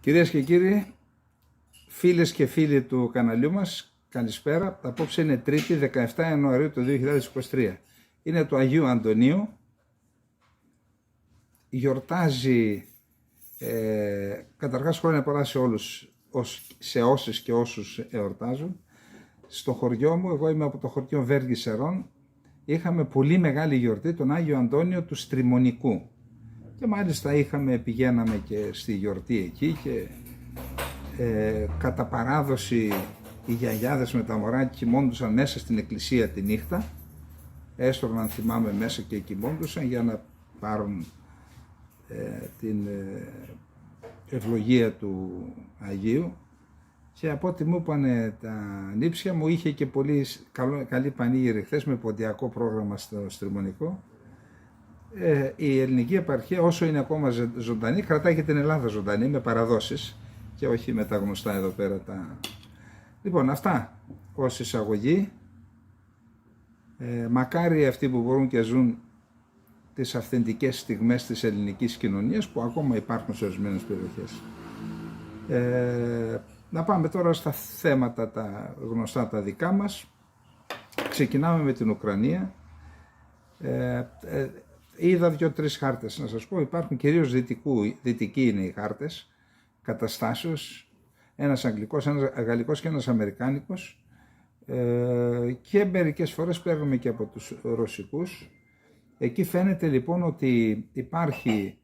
Κυρίες και κύριοι, φίλες και φίλοι του καναλιού μας, καλησπέρα. Απόψε είναι Τρίτη, 17 Ιανουαρίου του 2023. Είναι του Αγίου Αντωνίου. Γιορτάζει, καταρχάς χρόνια πολλά σε όλους, σε όσες και όσους εορτάζουν. Στο χωριό μου, εγώ είμαι από το χωριό Βέργη Σερών, είχαμε πολύ μεγάλη γιορτή, τον Άγιο Αντώνιο του Στριμονικού. Και μάλιστα πηγαίναμε και στη γιορτή εκεί και κατά παράδοση οι γιαγιάδες με τα μωρά κοιμώντουσαν μέσα στην εκκλησία τη νύχτα. Έστρωγαν, θυμάμαι, μέσα και κοιμώντουσαν για να πάρουν την ευλογία του Αγίου. Και από ό,τι μου είπανε τα νύψια μου, είχε και πολύ καλή πανήγυρη χθες με ποντιακό πρόγραμμα στο Στριμονικό. Η ελληνική επαρχία, όσο είναι ακόμα ζωντανή, κρατάει και την Ελλάδα ζωντανή με παραδόσεις και όχι με τα γνωστά εδώ πέρα Λοιπόν, αυτά ως εισαγωγή. Μακάρι αυτοί που μπορούν και ζουν τις αυθεντικές στιγμές της ελληνικής κοινωνίας που ακόμα υπάρχουν σε ορισμένες περιοχές. Να πάμε τώρα στα θέματα τα γνωστά τα δικά μας. Ξεκινάμε με την Ουκρανία. Είδα 2-3 χάρτες να σας πω, υπάρχουν κυρίως δυτικοί είναι οι χάρτες καταστάσεως, ένας αγγλικός, ένας γαλλικός και ένας αμερικάνικος, και μερικές φορές παίρνουμε και από τους ρωσικούς. Εκεί φαίνεται λοιπόν ότι υπάρχει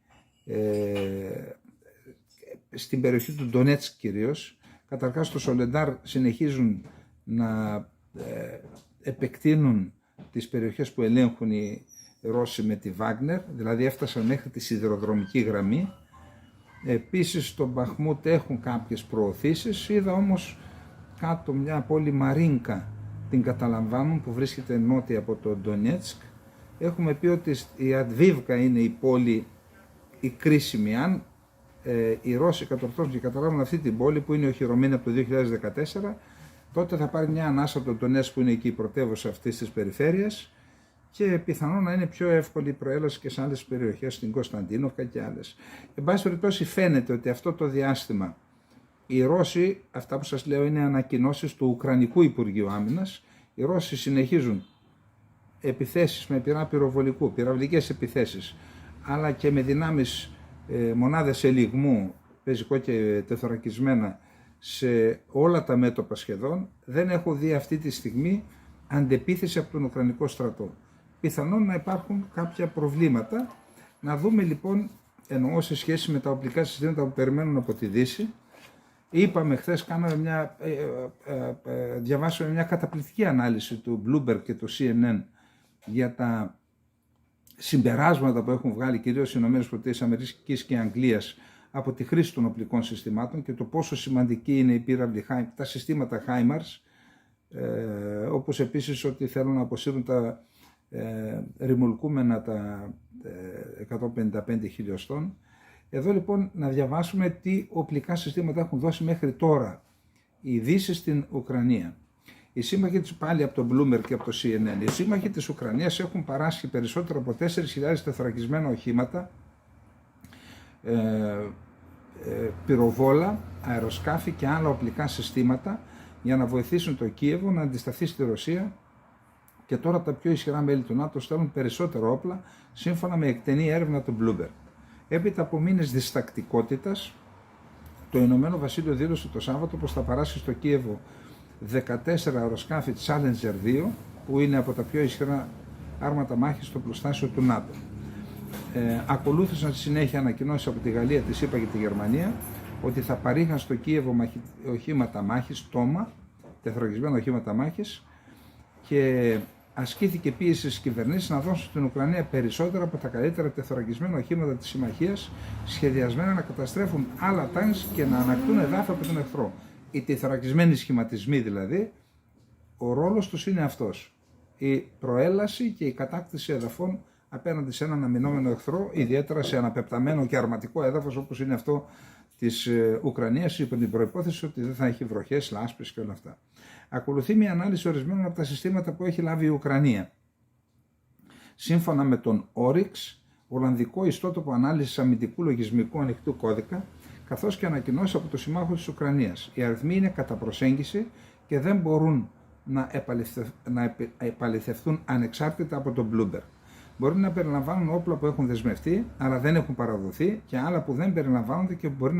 στην περιοχή του Ντονέτσκ κυρίως, καταρχάς στο Σολεντάρ συνεχίζουν να επεκτείνουν τις περιοχές που ελέγχουν οι Ρώσοι με τη Βάγνερ, δηλαδή έφτασαν μέχρι τη σιδηροδρομική γραμμή. Επίσης στο Μπαχμούτ έχουν κάποιες προωθήσεις. Είδα όμως κάτω μια πόλη Μαρίνκα, την καταλαμβάνουν, που βρίσκεται νότια από το Ντονέτσκ. Έχουμε πει ότι η Αντβίβκα είναι η πόλη η κρίσιμη. Αν οι Ρώσοι κατορθώσουν και καταλάβουν αυτή την πόλη που είναι οχυρωμένη από το 2014, τότε θα πάρει μια ανάσα από το Ντονέτσκ που είναι εκεί η πρωτεύουσα αυτής της περιφέρειας και πιθανόν να είναι πιο εύκολη η προέλαση και σε άλλες περιοχές, στην Κωνσταντίνοβκα και άλλες. Εν πάση περιπτώσει φαίνεται ότι αυτό το διάστημα οι Ρώσοι, αυτά που σας λέω είναι ανακοινώσεις του Ουκρανικού Υπουργείου Άμυνας, οι Ρώσοι συνεχίζουν επιθέσεις με πυρά πυροβολικού, πυραυλικές επιθέσεις, αλλά και με δυνάμεις μονάδες ελιγμού, πεζικό και τεθωρακισμένα, σε όλα τα μέτωπα σχεδόν. Δεν έχω δει αυτή τη στιγμή αντεπίθεση από τον Ουκρανικό στρατό. Πιθανόν να υπάρχουν κάποια προβλήματα. Να δούμε λοιπόν, εννοώ σε σχέση με τα οπλικά συστήματα που περιμένουν από τη Δύση. Είπαμε χθες, διαβάσαμε μια καταπληκτική ανάλυση του Bloomberg και του CNN για τα συμπεράσματα που έχουν βγάλει κυρίως οι ΗΠΑ και η Αγγλίας από τη χρήση των οπλικών συστημάτων και το πόσο σημαντική είναι η πύραυλη, τα συστήματα HIMARS, όπως επίσης ότι θέλουν να αποσύρουν τα ρημουλκούμενα τα 155 χιλιοστών. Εδώ λοιπόν να διαβάσουμε τι οπλικά συστήματα έχουν δώσει μέχρι τώρα η Δύση στην Ουκρανία. Οι σύμμαχοι της, πάλι από το Bloomberg και από το CNN, οι σύμμαχοι της Ουκρανίας έχουν παράσχει περισσότερο από 4.000 τεθωρακισμένα οχήματα, πυροβόλα, αεροσκάφη και άλλα οπλικά συστήματα για να βοηθήσουν το Κίεβο να αντισταθεί στη Ρωσία. Και τώρα τα πιο ισχυρά μέλη του ΝΑΤΟ στέλνουν περισσότερο όπλα, σύμφωνα με εκτενή έρευνα του Bloomberg. Έπειτα από μήνες διστακτικότητας, το Ηνωμένο Βασίλειο δήλωσε το Σάββατο πως θα παράσχει στο Κίεβο 14 αεροσκάφη Challenger 2, που είναι από τα πιο ισχυρά άρματα μάχης στο πλωστάσιο του ΝΑΤΟ. Ακολούθησαν στη συνέχεια ανακοινώσεις από τη Γαλλία, τη ΣΥΠΑ και τη Γερμανία ότι θα παρήχαν στο Κίεβο οχήματα μάχης, τόμα, τεθωρακισμένα οχήματα μάχης, και ασκήθηκε πίεση στις κυβερνήσεις να δώσουν στην Ουκρανία περισσότερα από τα καλύτερα τεθωρακισμένα οχήματα της συμμαχίας, σχεδιασμένα να καταστρέφουν άλλα τάγκς και να ανακτούν εδάφη από τον εχθρό. Οι τεθωρακισμένοι σχηματισμοί δηλαδή, ο ρόλος τους είναι αυτός. Η προέλαση και η κατάκτηση εδαφών απέναντι σε έναν αμυνόμενο εχθρό, ιδιαίτερα σε αναπεπταμένο και αρματικό έδαφος όπως είναι αυτό της Ουκρανίας, υπό την προϋπόθεση ότι δεν θα έχει βροχές, λάσπες και όλα αυτά. Ακολουθεί μια ανάλυση ορισμένων από τα συστήματα που έχει λάβει η Ουκρανία. Σύμφωνα με τον Oryx, Ολλανδικό ιστότοπο ανάλυσης αμυντικού λογισμικού ανοιχτού κώδικα, καθώς και ανακοινώσεις από τους συμμάχους της Ουκρανίας. Οι αριθμοί είναι κατά προσέγγιση και δεν μπορούν να επαληθευτούν ανεξάρτητα από τον Bloomberg. Μπορεί να περιλαμβάνουν όπλα που έχουν δεσμευτεί, αλλά δεν έχουν παραδοθεί, και άλλα που δεν περιλαμβάνονται και μπορεί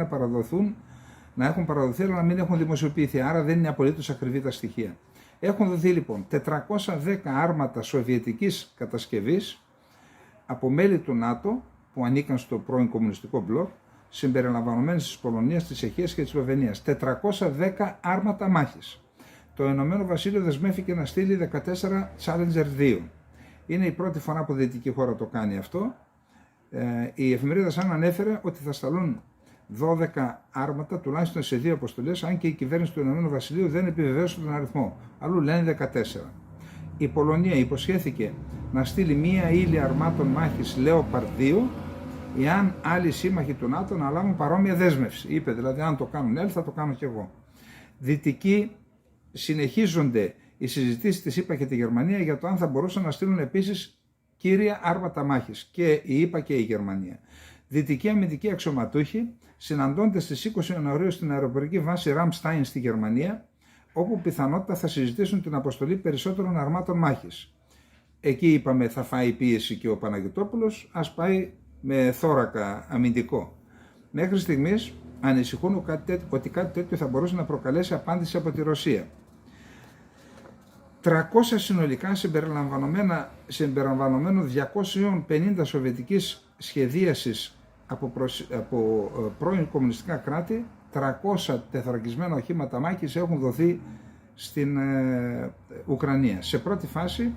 να έχουν παραδοθεί, αλλά να μην έχουν δημοσιοποιηθεί. Άρα δεν είναι απολύτως ακριβή τα στοιχεία. Έχουν δοθεί λοιπόν 410 άρματα σοβιετικής κατασκευής από μέλη του ΝΑΤΟ που ανήκαν στο πρώην κομμουνιστικό μπλοκ, συμπεριλαμβανομένες της Πολωνίας, της Τσεχίας και της Σλοβενίας. 410 άρματα μάχης. Το Ηνωμένο Βασίλειο δεσμεύτηκε να στείλει 14 Challenger 2. Είναι η πρώτη φορά που δυτική χώρα το κάνει αυτό. Η εφημερίδα Sun ανέφερε ότι θα σταλούν 12 άρματα τουλάχιστον σε 2 αποστολές, αν και η κυβέρνηση του Ηνωμένου Βασιλείου δεν επιβεβαίωσε τον αριθμό. Αλλού λένε 14. Η Πολωνία υποσχέθηκε να στείλει μία ύλη αρμάτων μάχης Leopard 2, εάν άλλοι σύμμαχοι του ΝΑΤΟ να λάβουν παρόμοια δέσμευση. Είπε δηλαδή, αν το κάνουν άλλοι, θα το κάνω κι εγώ. Δυτικοί συνεχίζονται οι συζητήσεις της ΗΠΑ και τη Γερμανία για το αν θα μπορούσαν να στείλουν επίσης κύρια άρματα μάχης, και η ΗΠΑ και η Γερμανία. Δυτικοί αμυντικοί αξιωματούχοι συναντώνται στις 20 Ιανουαρίου στην αεροπορική βάση Ramstein στη Γερμανία, όπου πιθανότητα θα συζητήσουν την αποστολή περισσότερων αρμάτων μάχης. Εκεί είπαμε θα φάει πίεση και ο Παναγιωτόπουλος, ας πάει με θώρακα αμυντικό. Μέχρι στιγμής ανησυχούν ότι κάτι τέτοιο θα μπορούσε να προκαλέσει απάντηση από τη Ρωσία. 300 συνολικά συμπεριλαμβανομένου 250 σοβιετικής σχεδίασης από πρώην κομμουνιστικά κράτη, 300 τεθωρακισμένα οχήματα μάχης έχουν δοθεί στην Ουκρανία. Σε πρώτη φάση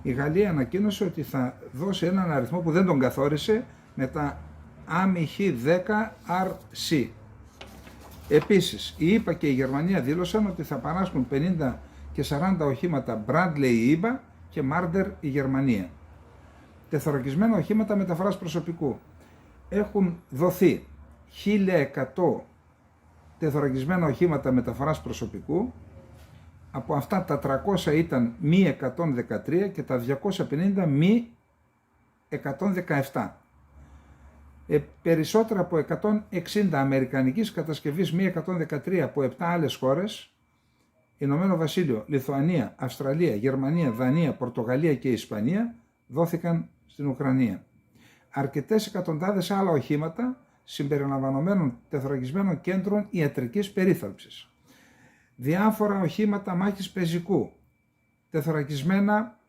η Γαλλία ανακοίνωσε ότι θα δώσει έναν αριθμό που δεν τον καθόρισε, με τα AMH-10RC. Επίσης, η ΗΠΑ και η Γερμανία δήλωσαν ότι θα παράσχουν 50 και 40 οχήματα Bradley η ΗΠΑ και Marder η Γερμανία. Τεθωρακισμένα οχήματα μεταφοράς προσωπικού. Έχουν δοθεί 1.100 τεθωρακισμένα οχήματα μεταφοράς προσωπικού. Από αυτά τα 300 ήταν μη 113 και τα 250 μη 117. Περισσότερα από 160 αμερικανικής κατασκευής μη 113 από 7 άλλες χώρες, Ηνωμένο Βασίλειο, Λιθουανία, Αυστραλία, Γερμανία, Δανία, Πορτογαλία και Ισπανία, δόθηκαν στην Ουκρανία. Αρκετές εκατοντάδες άλλα οχήματα συμπεριλαμβανομένων τεθωρακισμένων κέντρων ιατρικής περίθαλψης. Διάφορα οχήματα μάχης πεζικού, τεθωρακισμένα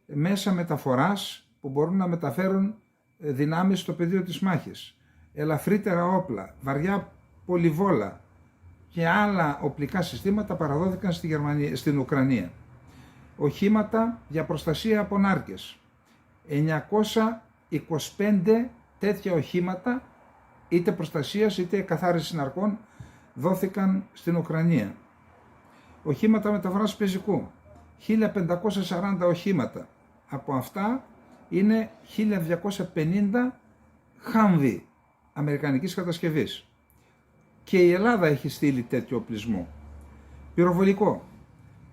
μέσα μεταφοράς που μπορούν να μεταφέρουν δυνάμεις στο πεδίο της μάχης, ελαφρύτερα όπλα, βαριά πολυβόλα και άλλα οπλικά συστήματα παραδόθηκαν στην Ουκρανία. Οχήματα για προστασία από νάρκες. 925 τέτοια οχήματα, είτε προστασίας είτε καθάρισης ναρκών, δόθηκαν στην Ουκρανία. Οχήματα μεταφοράς πεζικού. 1540 οχήματα. Από αυτά είναι 1250 Humvee αμερικανικής κατασκευής. Και η Ελλάδα έχει στείλει τέτοιο οπλισμό. Πυροβολικό.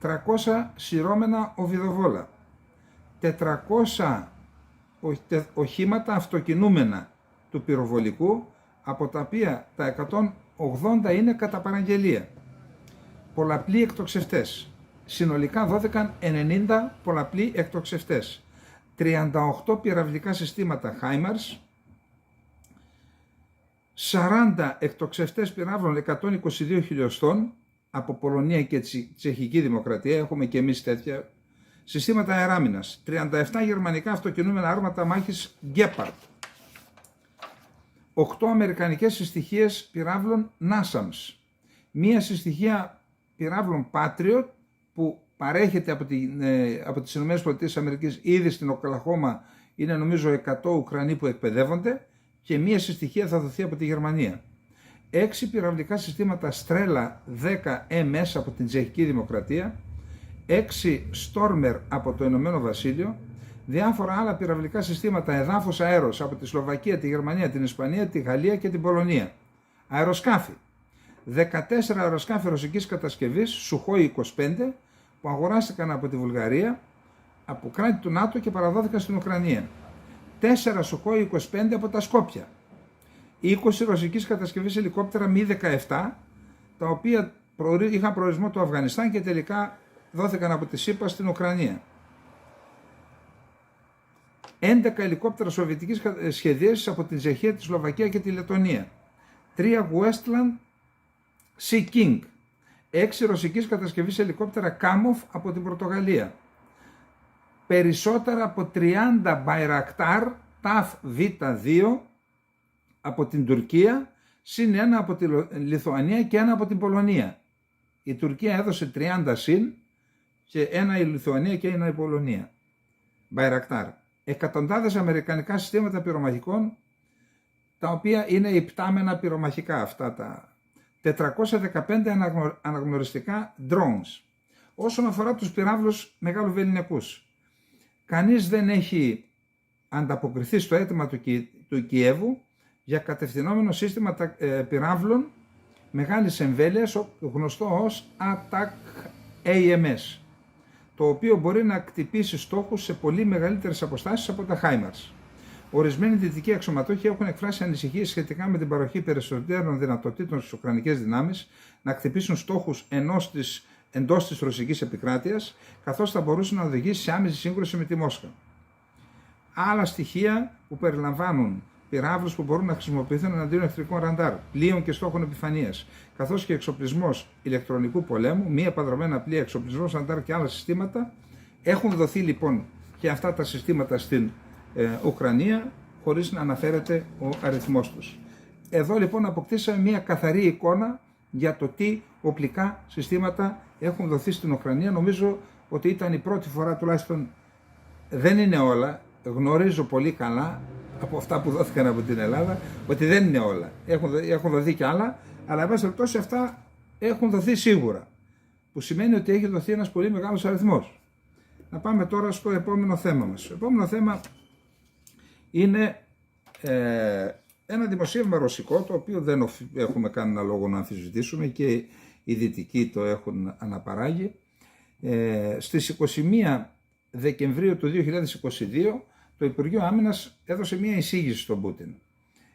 300 σειρώμενα οβιδοβόλα. 400 οχήματα αυτοκινούμενα του πυροβολικού, από τα οποία τα 180 είναι κατά παραγγελία. Πολλαπλοί εκτοξευτές. Συνολικά δόθηκαν 90 πολλαπλοί εκτοξευτές. 38 πυραυλικά συστήματα HIMARS, 40 εκτοξευτές πυράβλων 122 χιλιοστών από Πολωνία και Τσεχική Δημοκρατία, έχουμε και εμείς τέτοια, συστήματα αεράμινας, 37 γερμανικά αυτοκινούμενα άρματα μάχης Gepard, 8 αμερικανικές συστοιχίες πυράβλων NASAMS, μία συστοιχεία πυράβλων Patriot που παρέχεται από τις ΗΠΑ ήδη στην Οκλαχώμα, είναι νομίζω 100 Ουκρανοί που εκπαιδεύονται, και μία συστοιχεία θα δοθεί από τη Γερμανία. 6 πυραυλικά συστήματα Strela 10 MS από την Τσεχική Δημοκρατία, 6 Stormer από το Ηνωμένο Βασίλειο, διάφορα άλλα πυραυλικά συστήματα εδάφους αέρος από τη Σλοβακία, τη Γερμανία, την Ισπανία, τη Γαλλία και την Πολωνία. Αεροσκάφη. 14 αεροσκάφη ρωσικής κατασκευής Sukhoi 25 που αγοράστηκαν από τη Βουλγαρία, από κράτη του ΝΑΤΟ και παραδόθηκαν στην Ουκρανία. 4 Sukhoi 25 από τα Σκόπια. 20 ρωσικής κατασκευής ελικόπτερα Mi-17, τα οποία είχαν προορισμό το Αφγανιστάν και τελικά δόθηκαν από τη ΣΥΠΑ στην Ουκρανία. 11 ελικόπτερα σοβιετικής σχεδίασης από την Τσεχία, τη Σλοβακία και τη Λετωνία. 3 Westland Sea King. 6 ρωσικής κατασκευής ελικόπτερα Kamov από την Πορτογαλία. Περισσότερα από 30 Bayraktar TAF V2 από την Τουρκία, συν ένα από τη Λιθουανία και ένα από την Πολωνία. Η Τουρκία έδωσε 30 συν και ένα η Λιθουανία και ένα η Πολωνία. Bayraktar. Εκατοντάδες αμερικανικά συστήματα πυρομαχικών, τα οποία είναι υπτάμενα πυρομαχικά αυτά τα 415 αναγνωριστικά drones. Όσον αφορά τους πυράβλους μεγάλου βεληνικούς, κανείς δεν έχει ανταποκριθεί στο αίτημα του Κιέβου για κατευθυνόμενο σύστημα πυράβλων μεγάλης εμβέλειας, γνωστό ως ATAC-AMS, το οποίο μπορεί να κτυπήσει στόχους σε πολύ μεγαλύτερες αποστάσεις από τα HIMARS. Ορισμένοι δυτικοί αξιωματούχοι έχουν εκφράσει ανησυχίες σχετικά με την παροχή περισσότερων δυνατοτήτων στις ουκρανικές δυνάμεις να χτυπήσουν στόχους εντός της ρωσικής επικράτειας, καθώς θα μπορούσε να οδηγήσει σε άμεση σύγκρουση με τη Μόσχα. Άλλα στοιχεία που περιλαμβάνουν πυράβλους που μπορούν να χρησιμοποιηθούν εναντίον εχθρικών ραντάρ, πλοίων και στόχων επιφανείας, καθώς και εξοπλισμός ηλεκτρονικού πολέμου, μη επανδρομένα πλοία, εξοπλισμός ραντάρ και άλλα συστήματα. Έχουν δοθεί λοιπόν και αυτά τα συστήματα στην Ουκρανία, χωρίς να αναφέρεται ο αριθμός τους. Εδώ λοιπόν αποκτήσαμε μια καθαρή εικόνα για το τι οπλικά συστήματα έχουν δοθεί στην Ουκρανία. Νομίζω ότι ήταν η πρώτη φορά, τουλάχιστον δεν είναι όλα, γνωρίζω πολύ καλά από αυτά που δόθηκαν από την Ελλάδα, ότι δεν είναι όλα. Έχουν δοθεί και άλλα, αλλά εν πάση περιπτώσει αυτά έχουν δοθεί σίγουρα, που σημαίνει ότι έχει δοθεί ένας πολύ μεγάλος αριθμός. Να πάμε τώρα στο επόμενο θέμα μας. Το επόμενο θέμα είναι ένα δημοσίευμα ρωσικό, το οποίο δεν έχουμε κανένα λόγο να αμφισβητήσουμε και οι δυτικοί το έχουν αναπαράγει. Στις 21 Δεκεμβρίου του 2022 το Υπουργείο Άμυνας έδωσε μια εισήγηση στον Πούτιν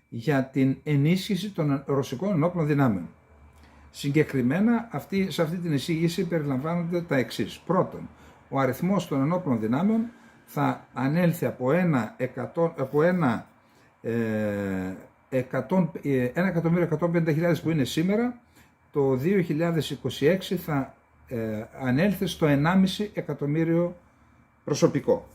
για την ενίσχυση των ρωσικών ενόπλων δυνάμεων. Συγκεκριμένα σε αυτή την εισήγηση περιλαμβάνονται τα εξής. Πρώτον, ο αριθμός των ενόπλων δυνάμεων θα ανέλθει από 1.150.000 που είναι σήμερα, το 2026 θα ανέλθει στο 1,5 εκατομμύριο προσωπικό.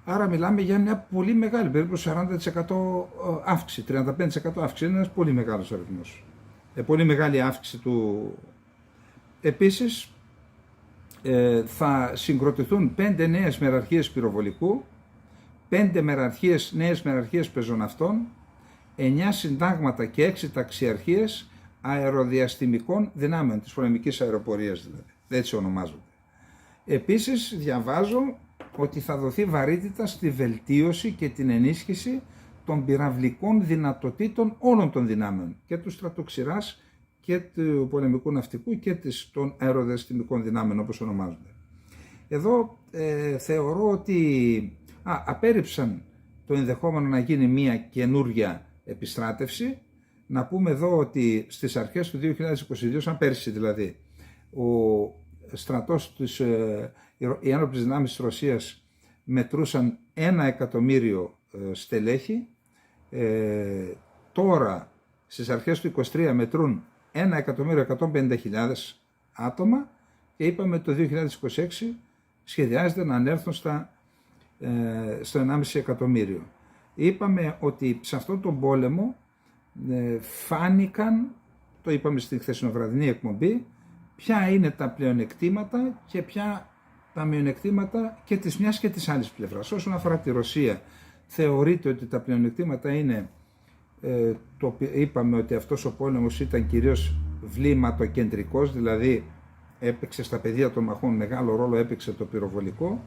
Άρα μιλάμε για μια πολύ μεγάλη, περίπου 40% αύξηση, 35% αύξηση, είναι ένας πολύ μεγάλος αριθμός. Πολύ μεγάλη αύξηση του. Επίσης, θα συγκροτηθούν 5 νέες μεραρχίες πυροβολικού, 5 νέες μεραρχίες πεζοναυτών, 9 συντάγματα και 6 ταξιαρχίες αεροδιαστημικών δυνάμεων, της πολεμικής αεροπορίας δηλαδή, έτσι ονομάζονται. Επίσης διαβάζω ότι θα δοθεί βαρύτητα στη βελτίωση και την ενίσχυση των πυραυλικών δυνατοτήτων όλων των δυνάμεων, και του στρατοξειράς και του πολεμικού ναυτικού και των αεροδιαστημικών δυνάμεων, όπως ονομάζονται. Εδώ θεωρώ ότι απέρριψαν το ενδεχόμενο να γίνει μια καινούρια επιστράτευση. Να πούμε εδώ ότι στις αρχές του 2022, σαν πέρσι δηλαδή, ο στρατός οι ένοπλες δυνάμεις της Ρωσίας μετρούσαν 1 εκατομμύριο στελέχη. Τώρα στις αρχές του 2023 μετρούν 1.150.000 άτομα και είπαμε το 2026 σχεδιάζεται να ανέλθουν στο 1,5 εκατομμύριο. Είπαμε ότι σε αυτόν τον πόλεμο φάνηκαν, το είπαμε στην χθεσινοβραδινή εκπομπή, ποια είναι τα πλεονεκτήματα και ποια τα μειονεκτήματα και της μιας και της άλλης πλευράς. Όσον αφορά τη Ρωσία, θεωρείται ότι τα πλεονεκτήματα είναι, είπαμε ότι αυτός ο πόλεμος ήταν κυρίως βλήματοκεντρικός, δηλαδή έπαιξε στα πεδία των μαχών, μεγάλο ρόλο έπαιξε το πυροβολικό,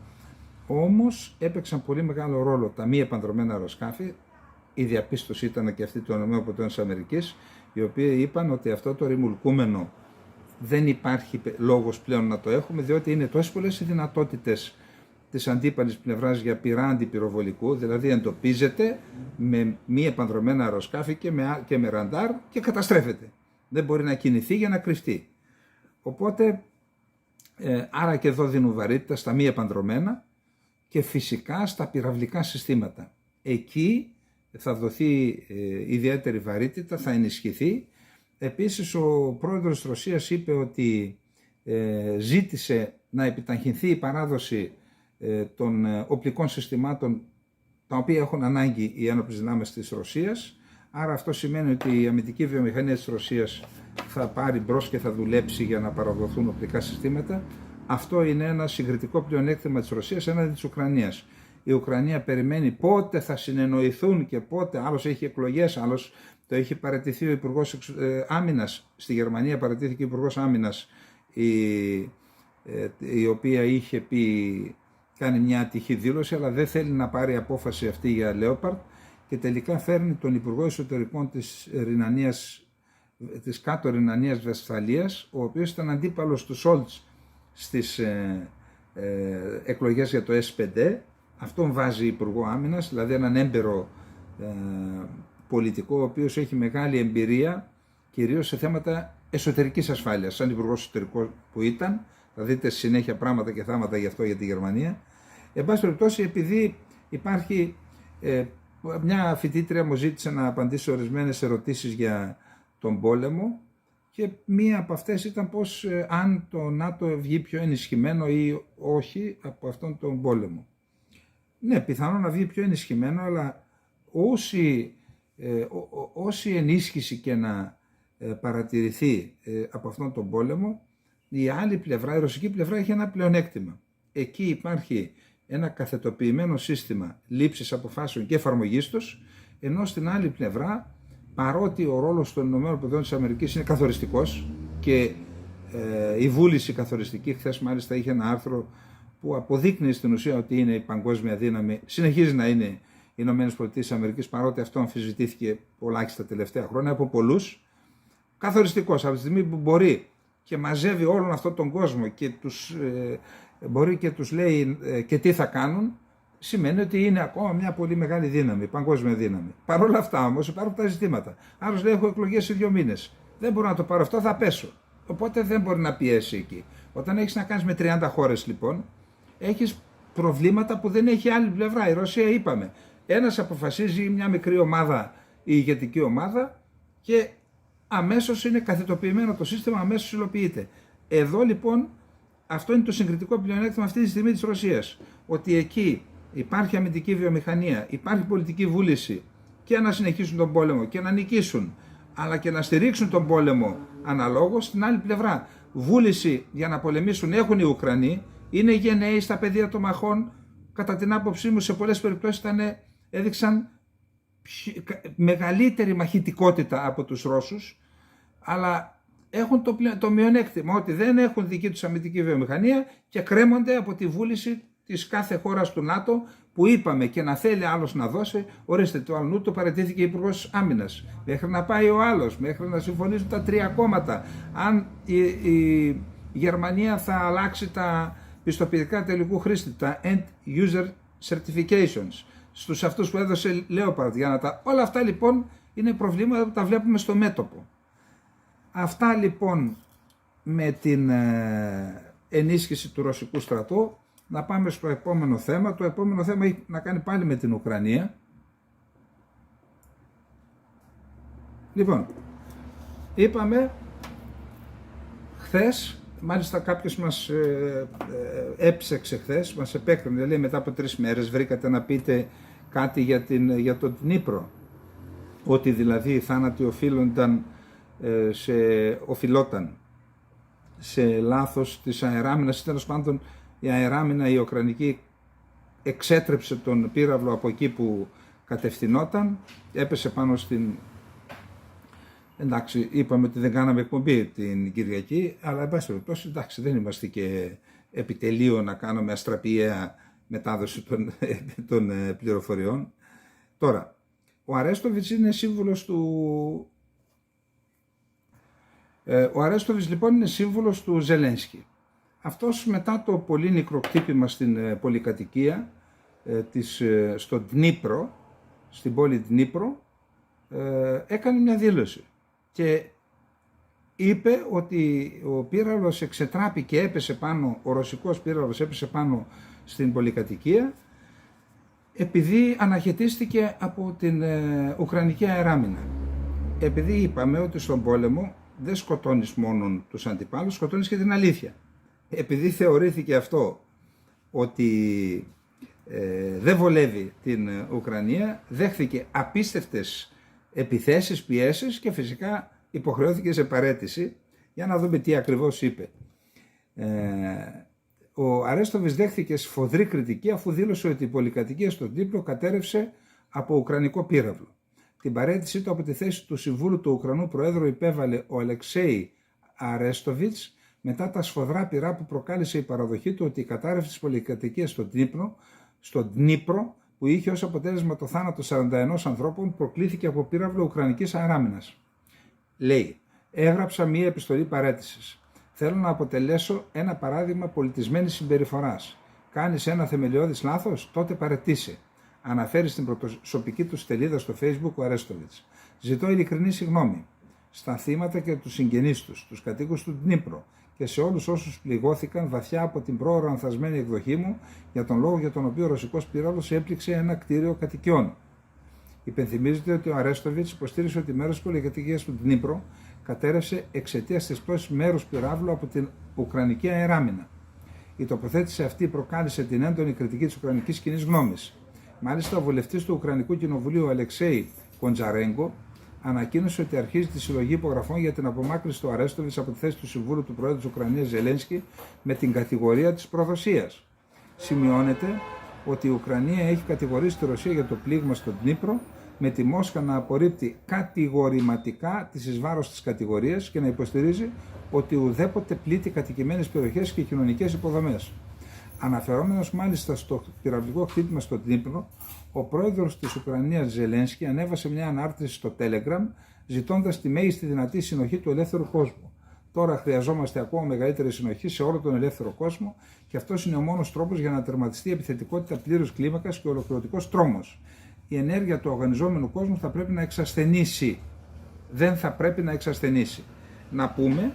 όμως έπαιξαν πολύ μεγάλο ρόλο τα μη επανδρομένα αεροσκάφη. Η διαπίστωση ήταν και αυτή των ΗΠΑ, οι οποίοι είπαν ότι αυτό το ρημουλκούμενο δεν υπάρχει λόγος πλέον να το έχουμε, διότι είναι τόσες πολλές οι δυνατότητες της αντίπαλης πλευράς για πυρά αντιπυροβολικού, δηλαδή εντοπίζεται με μη επανδρομένα αεροσκάφη και με ραντάρ και καταστρέφεται. Δεν μπορεί να κινηθεί για να κρυφτεί. Οπότε, άρα και εδώ δίνουν βαρύτητα στα μη επανδρομένα και φυσικά στα πυραυλικά συστήματα. Εκεί θα δοθεί ιδιαίτερη βαρύτητα, θα ενισχυθεί. Επίσης ο πρόεδρος της Ρωσίας είπε ότι ζήτησε να επιταχυνθεί η παράδοση των οπλικών συστημάτων τα οποία έχουν ανάγκη οι ένοπλες δυνάμεις της Ρωσίας. Άρα αυτό σημαίνει ότι η αμυντική βιομηχανία της Ρωσίας θα πάρει μπρος και θα δουλέψει για να παραδοθούν οπλικά συστήματα. Αυτό είναι ένα συγκριτικό πλεονέκτημα της Ρωσίας έναντι της Ουκρανίας. Η Ουκρανία περιμένει πότε θα συνεννοηθούν και πότε, άλλος έχει εκλογές, άλλος το έχει παραιτηθεί ο Υπουργός Άμυνας. Στη Γερμανία παραιτήθηκε ο Υπουργός Άμυνας, η οποία είχε κάνει μια ατυχή δήλωση, αλλά δεν θέλει να πάρει απόφαση αυτή για Λέοπαρντ και τελικά φέρνει τον Υπουργό Εσωτερικών της κάτω Ρινανίας Βεσφαλίας, ο οποίος ήταν αντίπαλος του Σόλτς στις εκλογές για το S5. Αυτόν βάζει Υπουργό Άμυνας, δηλαδή έναν έμπερο πολιτικό, ο οποίος έχει μεγάλη εμπειρία κυρίως σε θέματα εσωτερικής ασφάλειας, σαν Υπουργός Εσωτερικών που ήταν. Θα δείτε συνέχεια πράγματα και θάματα γι' αυτό για τη Γερμανία. Εν πάση περιπτώσει, επειδή υπάρχει μια φοιτήτρια μου ζήτησε να απαντήσω ορισμένες ερωτήσεις για τον πόλεμο και μία από αυτές ήταν πως αν το ΝΑΤΟ βγει πιο ενισχυμένο ή όχι από αυτόν τον πόλεμο. Ναι, πιθανόν να βγει πιο ενισχυμένο, αλλά όση ενίσχυση και να παρατηρηθεί από αυτόν τον πόλεμο, η άλλη πλευρά, η ρωσική πλευρά, έχει ένα πλεονέκτημα. Εκεί υπάρχει ένα καθετοποιημένο σύστημα λήψης αποφάσεων και εφαρμογής τους, ενώ στην άλλη πλευρά, παρότι ο ρόλος των ΗΠΑ είναι καθοριστικός και η βούληση καθοριστική, χθες μάλιστα είχε ένα άρθρο που αποδείκνει στην ουσία ότι είναι η παγκόσμια δύναμη, συνεχίζει να είναι οι ΗΠΑ, παρότι αυτό αμφισβητήθηκε πολλάκιστα τα τελευταία χρόνια από πολλούς, καθοριστικός από τη στιγμή που μπορεί και μαζεύει όλον αυτόν τον κόσμο και μπορεί και τους λέει και τι θα κάνουν, σημαίνει ότι είναι ακόμα μια πολύ μεγάλη δύναμη, παγκόσμια δύναμη. Παρ' όλα αυτά όμως υπάρχουν τα ζητήματα. Άλλος λέει: έχω εκλογές σε 2 μήνες. Δεν μπορώ να το πάρω αυτό, θα πέσω. Οπότε δεν μπορεί να πιέσει εκεί. Όταν έχεις να κάνεις με 30 χώρες, λοιπόν, έχεις προβλήματα που δεν έχει άλλη πλευρά. Η Ρωσία, είπαμε, ένας αποφασίζει, μια μικρή ομάδα, η ηγετική ομάδα, και αμέσως είναι καθετοποιημένο το σύστημα, αμέσως υλοποιείται. Εδώ λοιπόν αυτό είναι το συγκριτικό πλεονέκτημα αυτή τη στιγμή της Ρωσίας. Ότι εκεί υπάρχει αμυντική βιομηχανία, υπάρχει πολιτική βούληση και να συνεχίσουν τον πόλεμο και να νικήσουν, αλλά και να στηρίξουν τον πόλεμο αναλόγως. Στην άλλη πλευρά, βούληση για να πολεμήσουν έχουν οι Ουκρανοί, είναι γενναίοι στα πεδία των μαχών. Κατά την άποψή μου, σε πολλές περιπτώσεις έδειξαν μεγαλύτερη μαχητικότητα από τους Ρώσους, αλλά έχουν το μειονέκτημα ότι δεν έχουν δική τους αμυντική βιομηχανία και κρέμονται από τη βούληση της κάθε χώρας του ΝΑΤΟ, που είπαμε, και να θέλει άλλος να δώσει. Ορίστε, το αλλού το παραιτήθηκε Υπουργός Άμυνας, μέχρι να πάει ο άλλος, μέχρι να συμφωνήσουν τα 3 κόμματα, αν η Γερμανία θα αλλάξει τα πιστοποιητικά τελικού χρήστη, τα End User Certifications, στους αυτούς που έδωσε Λέοπαρντ, όλα αυτά λοιπόν είναι προβλήματα που τα βλέπουμε στο μέτωπο. Αυτά λοιπόν με την ενίσχυση του ρωσικού στρατού. Να πάμε στο επόμενο θέμα. Το επόμενο θέμα έχει να κάνει πάλι με την Ουκρανία. Λοιπόν, είπαμε χθες, μάλιστα κάποιος μας έψεξε χθες, μας επέκρινε, λέει μετά από 3 μέρες βρήκατε να πείτε κάτι για τον Δνίπρο, ότι δηλαδή οι θάνατοι οφειλόταν σε λάθος της αεράμινας, ή τέλος πάντων η αεράμινα η ουκρανική εξέτρεψε τον πύραυλο από εκεί που κατευθυνόταν, έπεσε πάνω στην... Εντάξει, είπαμε ότι δεν κάναμε εκπομπή την Κυριακή, αλλά εν πάση περιπτώσει, εντάξει, δεν είμαστε και επιτελείο να κάνουμε αστραπιαία μετάδοση των πληροφοριών. Τώρα, ο Αρέστοβιτς είναι σύμβουλος του... Ο Αρέστοβιτς λοιπόν είναι σύμβουλος του Ζελένσκι. Αυτός μετά το πολύ νικροκτύπημα στην πολυκατοικία στο Δνίπρο, στην πόλη Δνίπρο, έκανε μια δήλωση και είπε ότι ο πύραυλος εξετράπη και έπεσε πάνω, ο ρωσικός πύραυλος έπεσε πάνω στην πολυκατοικία επειδή αναχαιτίστηκε από την Ουκρανική αεράμινα. Επειδή είπαμε ότι στον πόλεμο δεν σκοτώνεις μόνον τους αντιπάλους, σκοτώνεις και την αλήθεια. Επειδή θεωρήθηκε αυτό ότι δεν βολεύει την Ουκρανία, δέχθηκε απίστευτες επιθέσεις, πιέσεις και φυσικά υποχρεώθηκε σε παραίτηση. Για να δούμε τι ακριβώς είπε. Ο Αρέστοβιτς δέχθηκε σφοδρή κριτική αφού δήλωσε ότι η πολυκατοικία στο Δνίπρο κατέρευσε από ουκρανικό πύραυλο. Την παραίτησή του από τη θέση του Συμβούλου του Ουκρανού Προέδρου υπέβαλε ο Αλεξέη Αρέστοβιτς μετά τα σφοδρά πυρά που προκάλεσε η παραδοχή του ότι η κατάρρευση της πολυκατοικίας στο Δνίπρο, που είχε ως αποτέλεσμα το θάνατο 41 ανθρώπων, προκλήθηκε από πύραυλο ουκρανικής αεράμινας. Λέει, έγραψα μία επιστολή παραίτησης. Θέλω να αποτελέσω ένα παράδειγμα πολιτισμένης συμπεριφοράς. Κάνεις ένα θεμελιώδης λάθος, τότε παραιτήσει. Αναφέρει στην προσωπική του σελίδα στο Facebook ο Αρέστοβιτς. Ζητώ ειλικρινή συγγνώμη στα θύματα και τους συγγενείς τους κατοίκους του Δνίπρο και σε όλους όσους πληγώθηκαν βαθιά από την πρόωρα ανθασμένη εκδοχή μου για τον λόγο για τον οποίο ο ρωσικός πύραυλος έπληξε ένα κτίριο κατοικιών. Υπενθυμίζεται ότι ο Αρέστοβιτς υποστήριξε ότι μέρος της πολυκατοικίας του Δνίπρο κατέρευσε εξαιτίας της πτώσης μέρους πυράβλου από την Ουκρανική αεράμινα. Η τοποθέτηση αυτή προκάλεσε την έντονη κριτική της Ουκρανικής κοινής γνώμης. Μάλιστα, ο βουλευτής του Ουκρανικού Κοινοβουλίου Αλεξέη Κοντζαρέγκο ανακοίνωσε ότι αρχίζει τη συλλογή υπογραφών για την απομάκρυνση του Αρέστοβιτς από τη θέση του Συμβούλου του Προέδρου της Ουκρανίας Ζελένσκι με την κατηγορία της προδοσίας. Σημειώνεται ότι η Ουκρανία έχει κατηγορήσει τη Ρωσία για το πλήγμα στο Δνίπρο, με τη Μόσχα να απορρίπτει κατηγορηματικά τις εις βάρος της κατηγορίας και να υποστηρίζει ότι ουδέποτε πλήττει κατοικημένες περιοχές και κοινωνικές υποδομές. Αναφερόμενος μάλιστα στο πυραυλικό χτύπημα στο Δνίπρο, ο πρόεδρος της Ουκρανίας Ζελένσκι ανέβασε μια ανάρτηση στο Telegram ζητώντας τη μέγιστη δυνατή συνοχή του ελεύθερου κόσμου. Τώρα χρειαζόμαστε ακόμα μεγαλύτερη συνοχή σε όλο τον ελεύθερο κόσμο και αυτός είναι ο μόνος τρόπος για να τερματιστεί η επιθετικότητα πλήρους κλίμακας και ολοκληρωτικός τρόμος. Η ενέργεια του οργανιζόμενου κόσμου θα πρέπει να εξασθενήσει. Δεν θα πρέπει να εξασθενήσει. Να πούμε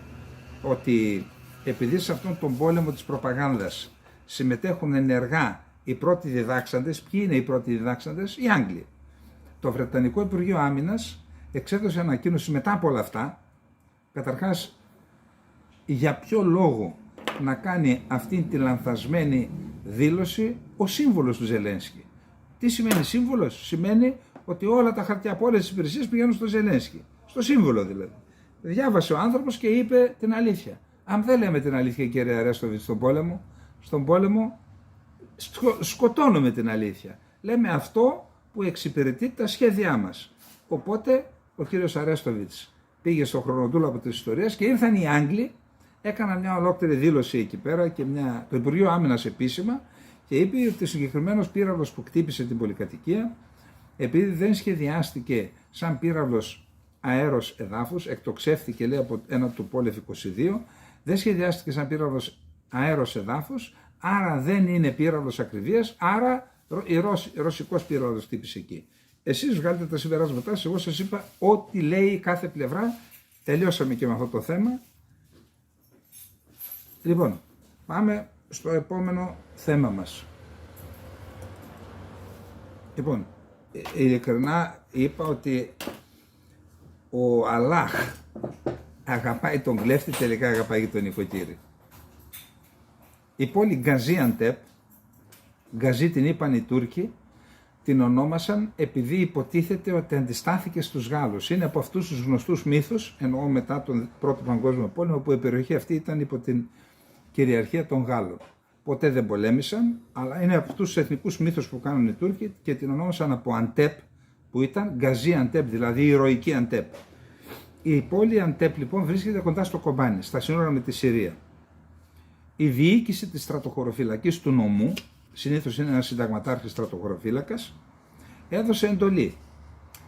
ότι επειδή σε αυτόν τον πόλεμο της προπαγάνδας συμμετέχουν ενεργά οι πρώτοι διδάξαντες, ποιοι είναι οι πρώτοι διδάξαντες? Οι Άγγλοι. Το Βρετανικό Υπουργείο Άμυνας εξέδωσε ανακοίνωση μετά από όλα αυτά, καταρχάς για ποιο λόγο να κάνει αυτή τη λανθασμένη δήλωση ο σύμβολος του Ζελένσκι. Τι σημαίνει σύμβολος? Σημαίνει ότι όλα τα χαρτιά από όλες τις υπηρεσίες πηγαίνουν στο Ζελένσκι. Στο σύμβολο δηλαδή. Διάβασε ο άνθρωπος και είπε την αλήθεια. Αν δεν λέμε την αλήθεια, κύριε Αρέστοβιτς, στον πόλεμο σκοτώνουμε την αλήθεια. Λέμε αυτό που εξυπηρετεί τα σχέδιά μας. Οπότε ο κύριος Αρέστοβιτς πήγε στο χρονοτούλαπο της ιστορίας και ήρθαν οι Άγγλοι, έκαναν μια ολόκληρη δήλωση εκεί πέρα και το Υπουργείο Άμυνας επίσημα και είπε ότι ο συγκεκριμένος πύραυλος που χτύπησε την πολυκατοικία, επειδή δεν σχεδιάστηκε σαν πύραυλος αέρος εδάφους, εκτοξεύτηκε λέει από ένα του Πόλεφ 22, δεν σχεδιάστηκε σαν πύραυλος αέρος εδάφους, άρα δεν είναι πύραυλος ακριβίας, άρα ρωσικός πύραυλος χτύπησε εκεί. Εσείς βγάλετε τα συμπεράσματά σας, εγώ σας είπα ό,τι λέει κάθε πλευρά, τελειώσαμε και με αυτό το θέμα. Λοιπόν, πάμε στο επόμενο θέμα μας. Λοιπόν, ειλικρινά είπα ότι ο Αλλάχ αγαπάει τον κλέφτη, τελικά αγαπάει και τον νοικοκύρη. Η πόλη Γκαζίαντεπ, Γκαζί την είπαν οι Τούρκοι, την ονόμασαν επειδή υποτίθεται ότι αντιστάθηκε στους Γάλλους. Είναι από αυτούς τους γνωστούς μύθους, εννοώ μετά τον Πρώτο Παγκόσμιο Πόλεμο, που η περιοχή αυτή ήταν υπό την κυριαρχία των Γάλλων. Ποτέ δεν πολέμησαν, αλλά είναι από αυτούς τους εθνικούς μύθους που κάνουν οι Τούρκοι και την ονόμασαν από Αντέπ, που ήταν Γκαζί Αντέπ, δηλαδή η ηρωική Αντέπ. Η πόλη Αντέπ λοιπόν βρίσκεται κοντά στο Κομπάνι, στα σύνορα με τη Συρία. Η διοίκηση της στρατοχωροφυλακής του νομού, συνήθως είναι ένας συνταγματάρχης στρατοχωροφύλακας, έδωσε εντολή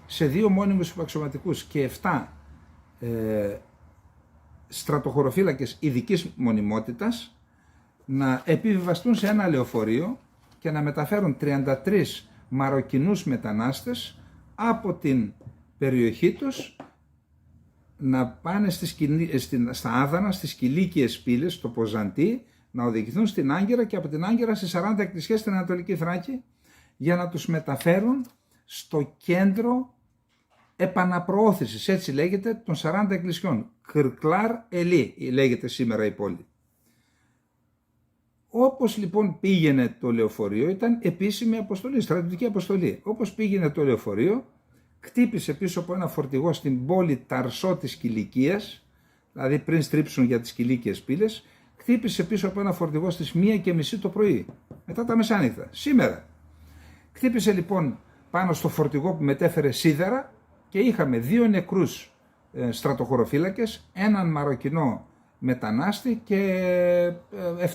σε 2 μόνιμους υπαξιωματικούς και 7 στρατοχωροφύλακες ειδικής μονιμότητας να επιβιβαστούν σε ένα λεωφορείο και να μεταφέρουν 33 Μαροκινούς μετανάστες από την περιοχή τους να πάνε στα Άδανα, στις Κιλίκιες πύλες, στο Ποζαντί, να οδηγηθούν στην Άγκυρα και από την Άγκυρα σε 40 εκκλησίες στην Ανατολική Θράκη για να τους μεταφέρουν στο κέντρο επαναπροώθησης, έτσι λέγεται, των 40 εκκλησιών. Κυρκλάρ Ελί λέγεται σήμερα η πόλη. Όπως λοιπόν πήγαινε το λεωφορείο, ήταν επίσημη αποστολή, στρατιωτική αποστολή. Όπως πήγαινε το λεωφορείο, χτύπησε πίσω από ένα φορτηγό στην πόλη Ταρσό της Κιλικίας, δηλαδή πριν στρίψουν για τις Κιλίκιες πύλες, χτύπησε πίσω από ένα φορτηγό στις 1:30 το πρωί, μετά τα μεσάνυχτα, σήμερα. Χτύπησε λοιπόν πάνω στο φορτηγό που μετέφερε σίδερα και είχαμε 2 νεκρούς στρατοχωροφύλακες, έναν Μαροκινό μετανάστη και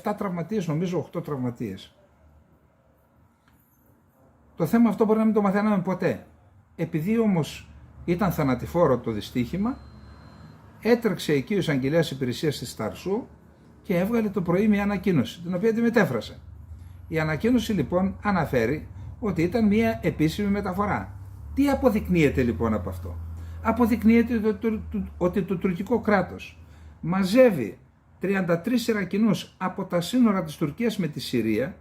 7 τραυματίες, νομίζω 8 τραυματίες. Το θέμα αυτό μπορεί να μην το μαθαίναμε ποτέ. Επειδή όμως ήταν θανατηφόρο το δυστύχημα, έτρεξε εκεί ο εισαγγελέας υπηρεσίας της Ταρσού και έβγαλε το πρωί μια ανακοίνωση, την οποία τη μετέφρασα. Η ανακοίνωση λοιπόν αναφέρει ότι ήταν μια επίσημη μεταφορά. Τι αποδεικνύεται λοιπόν από αυτό? Αποδεικνύεται ότι το τουρκικό κράτος μαζεύει 33 Ιρακινούς από τα σύνορα της Τουρκίας με τη Συρία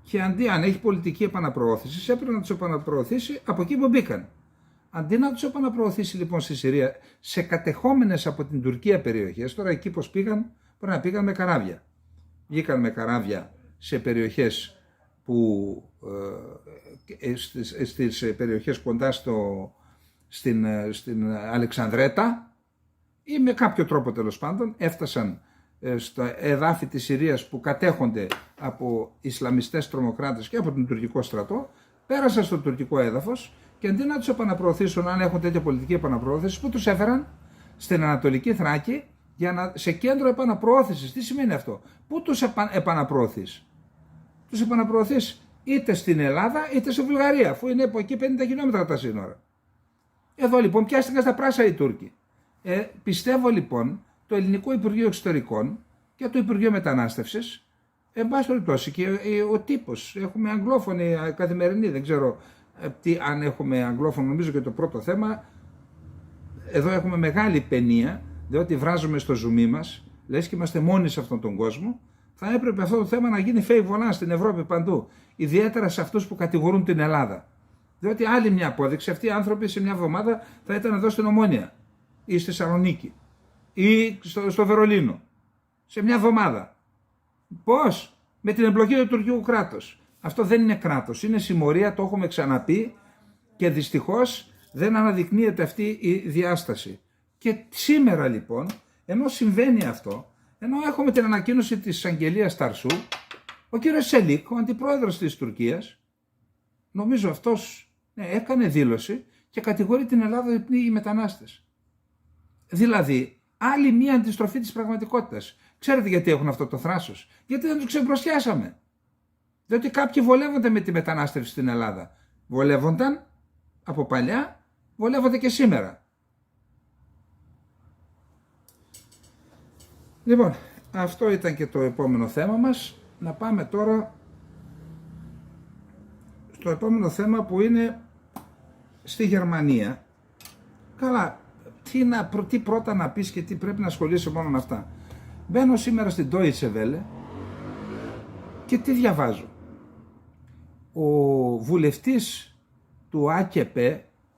και αντί, αν έχει πολιτική επαναπροώθηση, έπρεπε να τους επαναπροωθήσει από εκεί που μπήκαν. Αντί να τους επαναπροωθήσει λοιπόν στη Συρία, σε κατεχόμενες από την Τουρκία περιοχές, τώρα εκεί πως πήγαν, πρέπει να πήγαν με καράβια. Βγήκαν με καράβια σε περιοχές που, στις περιοχές κοντά στην Αλεξανδρέτα ή με κάποιο τρόπο τέλος πάντων έφτασαν στα εδάφη της Συρίας που κατέχονται από Ισλαμιστές τρομοκράτες και από τον τουρκικό στρατό, πέρασαν στο τουρκικό έδαφος και αντί να τους επαναπροωθήσουν, αν έχουν τέτοια πολιτική επαναπροώθηση, που τους έφεραν στην Ανατολική Θράκη σε κέντρο επαναπροώθησης. Τι σημαίνει αυτό? Πού τους επαναπροωθείς? Τους επαναπροωθείς είτε στην Ελλάδα είτε στη Βουλγαρία, αφού είναι από εκεί 50 χιλιόμετρα τα σύνορα. Εδώ λοιπόν πιάστηκαν στα πράσα οι Τούρκοι. Πιστεύω λοιπόν το Ελληνικό Υπουργείο Εξωτερικών και το Υπουργείο Μετανάστευσης, εν πάση περιπτώσει και ο τύπος, έχουμε αγγλόφωνη καθημερινή, δεν ξέρω αν έχουμε αγγλόφωνο, νομίζω και το πρώτο θέμα, εδώ έχουμε μεγάλη παινία, διότι βράζουμε στο ζουμί μας, λες και είμαστε μόνοι σε αυτόν τον κόσμο. Θα έπρεπε αυτό το θέμα να γίνει φέι βολά στην Ευρώπη παντού, ιδιαίτερα σε αυτούς που κατηγορούν την Ελλάδα. Διότι άλλη μια απόδειξη, αυτοί οι άνθρωποι σε μια εβδομάδα θα ήταν εδώ στην Ομόνια ή στη Θεσσαλονίκη ή στο Βερολίνο. Σε μια εβδομάδα. Πώς? Με την εμπλοκή του τουρκικού κράτους. Αυτό δεν είναι κράτος, είναι συμμορία, το έχουμε ξαναπεί και δυστυχώς δεν αναδεικνύεται αυτή η διάσταση. Και σήμερα λοιπόν, ενώ συμβαίνει αυτό, ενώ έχουμε την ανακοίνωση της εισαγγελίας Ταρσού, ο κύριος Σελίκ, ο αντιπρόεδρος της Τουρκίας, νομίζω αυτός έκανε δήλωση και κατηγορεί την Ελλάδα ότι είναι οι μετανάστες. Δηλαδή, άλλη μία αντιστροφή της πραγματικότητας. Ξέρετε γιατί έχουν αυτό το θράσος? Γιατί δεν τους ξεμπροσιάσαμε. Διότι κάποιοι βολεύονται με τη μετανάστευση στην Ελλάδα. Βολεύονταν από παλιά, βολεύονται και σήμερα. Λοιπόν, αυτό ήταν και το επόμενο θέμα μας. Να πάμε τώρα στο επόμενο θέμα που είναι στη Γερμανία. Καλά, τι πρώτα να πεις και τι πρέπει να ασχολείσαι μόνο με αυτά. Μπαίνω σήμερα στην Deutsche Welle και τι διαβάζω? Ο βουλευτής του ΑΚΠ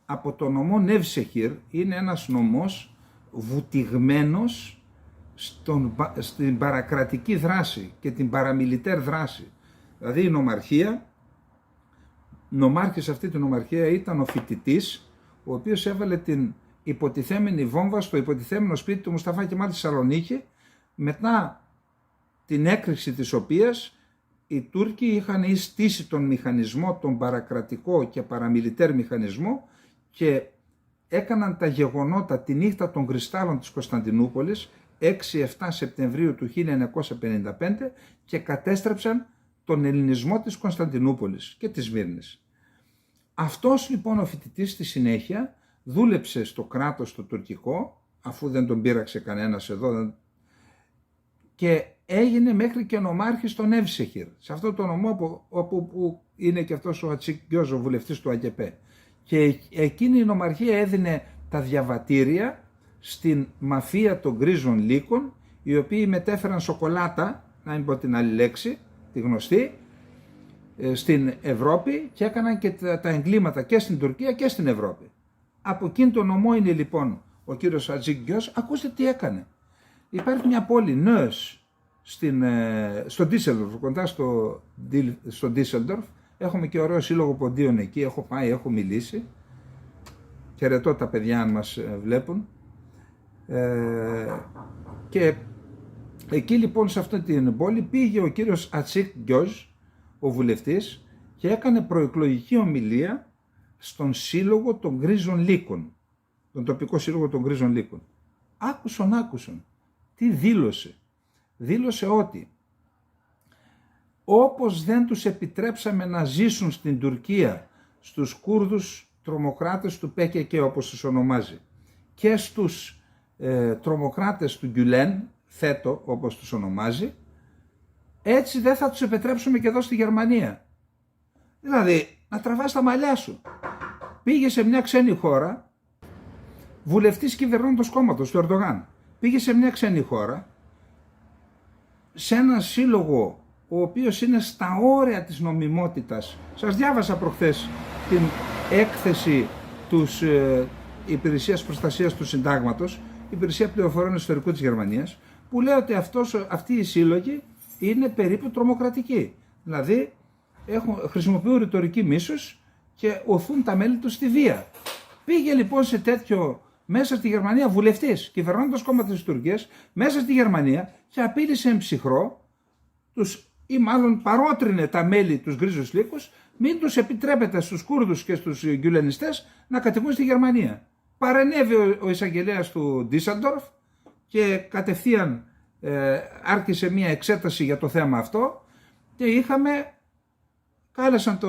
από το νομό Νεύσεχιρ, είναι ένας νομός βουτυγμένος στην παρακρατική δράση και την παραμιλιτέρ δράση. Δηλαδή η νομαρχία, νομάρχης αυτή την νομαρχία ήταν ο φοιτητής, ο οποίος έβαλε την υποτιθέμενη βόμβα στο υποτιθέμενο σπίτι του Μουσταφά Κεμάλ στη Θεσσαλονίκη, μετά την έκρηξη της οποίας οι Τούρκοι είχαν στήσει τον μηχανισμό, τον παρακρατικό και παραμιλιτέρ μηχανισμό, και έκαναν τα γεγονότα τη νύχτα των κρυστάλλων της Κωνσταντινούπολης 6-7 Σεπτεμβρίου του 1955 και κατέστρεψαν τον ελληνισμό της Κωνσταντινούπολης και της Σμύρνης. Αυτός λοιπόν ο φοιτητής στη συνέχεια δούλεψε στο κράτος το τουρκικό, αφού δεν τον πείραξε κανένας εδώ, και έγινε μέχρι και νομάρχης στον Εύσεχυρ, σε αυτό το νομό όπου είναι και αυτός ο Ατσίκ Γκιόζ, ο βουλευτής του ΑΚΕΠΕ. Και εκείνη η νομαρχία έδινε τα διαβατήρια στην μαφία των γκρίζων λύκων, οι οποίοι μετέφεραν σοκολάτα, να μην πω την άλλη λέξη, τη γνωστή, στην Ευρώπη και έκαναν και τα εγκλήματα και στην Τουρκία και στην Ευρώπη. Από εκείνο το νομό είναι λοιπόν ο κύριος Ατσίκ Γκιόζ. Ακούστε τι έκανε. Υπάρχει μια πόλη, Νόες, στο Ντίσελντορφ, κοντά στο Ντίσελντορφ. Έχουμε και ωραίο σύλλογο ποντίων εκεί, έχω πάει, έχω μιλήσει. Χαιρετώ τα παιδιά αν μας βλέπουν. Και εκεί λοιπόν σε αυτή την πόλη πήγε ο κύριος Ατσίκ Γκιόζ, ο βουλευτής, και έκανε προεκλογική ομιλία στον σύλλογο των γκρίζων λύκων, τον τοπικό σύλλογο των γκρίζων λύκων. Άκουσον. Τι δήλωσε. Δήλωσε ότι όπως δεν τους επιτρέψαμε να ζήσουν στην Τουρκία στους Κούρδους τρομοκράτες του ΠΚΚ, όπως τους ονομάζει, και στους τρομοκράτες του Γκιουλέν, θέτω όπως τους ονομάζει, έτσι δεν θα τους επιτρέψουμε και εδώ στη Γερμανία. Δηλαδή, να τραβάς τα μαλλιά σου. Πήγε σε μια ξένη χώρα, βουλευτής κυβερνώντος κόμματος του Ερντογάν, πήγε σε μια ξένη χώρα, σε ένα σύλλογο ο οποίος είναι στα όρια της νομιμότητας. Σας διάβασα προχθές την έκθεση της Υπηρεσίας Προστασίας του Συντάγματος, Υπηρεσία Πληροφοριών Ιστορικού της Γερμανίας, που λέει ότι αυτοί οι σύλλογοι είναι περίπου τρομοκρατικοί. Δηλαδή χρησιμοποιούν ρητορική μίσους και οθούν τα μέλη τους στη βία. Πήγε λοιπόν σε τέτοιο μέσα στη Γερμανία βουλευτής, κυβερνώντας κόμματα της Τουρκίας, μέσα στη Γερμανία, και απείλησε εν ψυχρό ή μάλλον παρότρινε τα μέλη τους γκρίζους λύκους, μην τους επιτρέπεται στους Κούρδους και στους γκιουλενιστές να κατοικούν στη Γερμανία. Παρενέβη ο εισαγγελέας του Ντίσελντορφ και κατευθείαν άρχισε μια εξέταση για το θέμα αυτό και κάλεσαν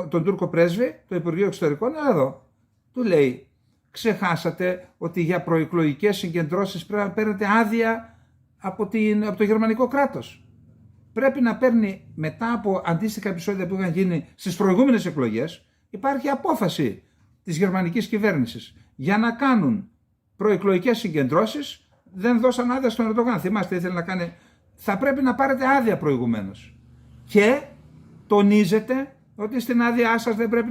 τον Τούρκο πρέσβη, το Υπουργείο Εξωτερικών, εδώ. Του λέει, ξεχάσατε ότι για προεκλογικές συγκεντρώσεις πρέπει να παίρνετε άδεια από το γερμανικό κράτος. Πρέπει να παίρνει, μετά από αντίστοιχα επεισόδια που είχαν γίνει στις προηγούμενες εκλογές, υπάρχει απόφαση της γερμανικής κυβέρνησης για να κάνουν προεκλογικές συγκεντρώσεις. Δεν δώσαν άδεια στον Ερντογάν. Θυμάστε, ήθελε να κάνει. Θα πρέπει να πάρετε άδεια προηγουμένως. Και τονίζεται ότι στην άδειά σας δεν πρέπει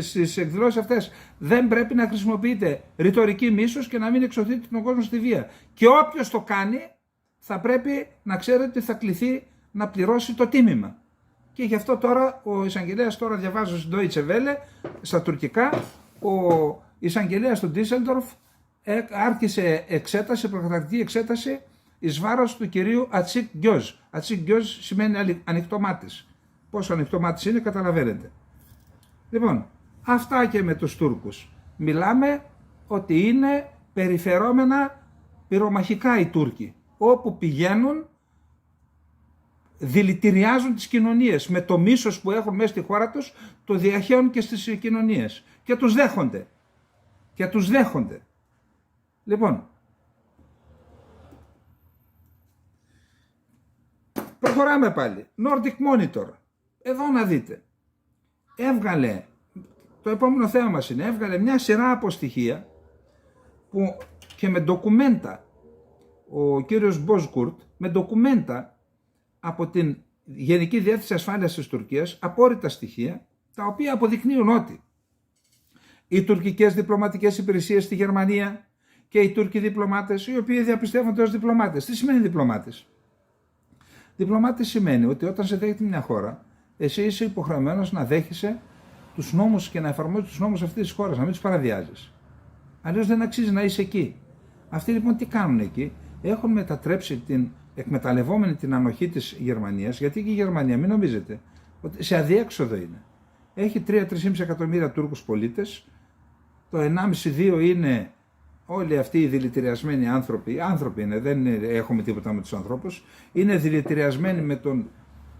στις εκδηλώσεις αυτές δεν πρέπει να χρησιμοποιείτε ρητορική μίσους και να μην εξωθείτε τον κόσμο στη βία. Και όποιος το κάνει θα πρέπει να ξέρετε ότι θα κληθεί να πληρώσει το τίμημα. Και γι' αυτό τώρα ο εισαγγελέας, τώρα διαβάζω στην Deutsche Welle στα τουρκικά, ο εισαγγελέας του Ντίσελντορφ άρχισε προκαταρκτική εξέταση εις βάρος του κυρίου Ατσίκ Γκιόζ. Ατσίκ Γκιόζ σημαίνει ανοιχτομάτης. Πόσο ανοιχτομάτης είναι καταλαβαίνετε. Λοιπόν, αυτά και με τους Τούρκους. Μιλάμε ότι είναι περιφερόμενα πυρομαχικά οι Τούρκοι. Όπου πηγαίνουν δηλητηριάζουν τις κοινωνίες. Με το μίσος που έχουν μέσα στη χώρα τους το διαχέουν και στις κοινωνίες. Και τους δέχονται. Λοιπόν, προχωράμε πάλι. Nordic Monitor. Εδώ να δείτε. Το επόμενο θέμα μας έβγαλε μια σειρά από στοιχεία που και με ντοκουμέντα, ο κύριος Μποζκούρτ, με ντοκουμέντα από την Γενική Διεύθυνση Ασφάλειας της Τουρκίας, απόρριτα στοιχεία, τα οποία αποδεικνύουν ότι οι τουρκικές διπλωματικές υπηρεσίες στη Γερμανία και οι Τούρκοι διπλωμάτες, οι οποίοι διαπιστεύονται ως διπλωμάτες. Τι σημαίνει διπλωμάτες? Διπλωμάτες σημαίνει ότι όταν σε δέχεται μια χώρα, εσύ είσαι υποχρεωμένος να δέχεσαι τους νόμους και να εφαρμόζεις τους νόμους αυτής της χώρας, να μην τους παραβιάζεις. Αλλιώς δεν αξίζει να είσαι εκεί. Αυτοί λοιπόν τι κάνουν εκεί? Έχουν μετατρέψει εκμεταλλευόμενη την ανοχή της Γερμανίας, γιατί και η Γερμανία, μην νομίζετε, ότι σε αδιέξοδο είναι. Έχει 3-3,5 εκατομμύρια Τούρκους πολίτες, το 1,5-2 είναι όλοι αυτοί οι δηλητηριασμένοι άνθρωποι. Άνθρωποι είναι, δεν έχουμε τίποτα με τους ανθρώπους. Είναι δηλητηριασμένοι με τον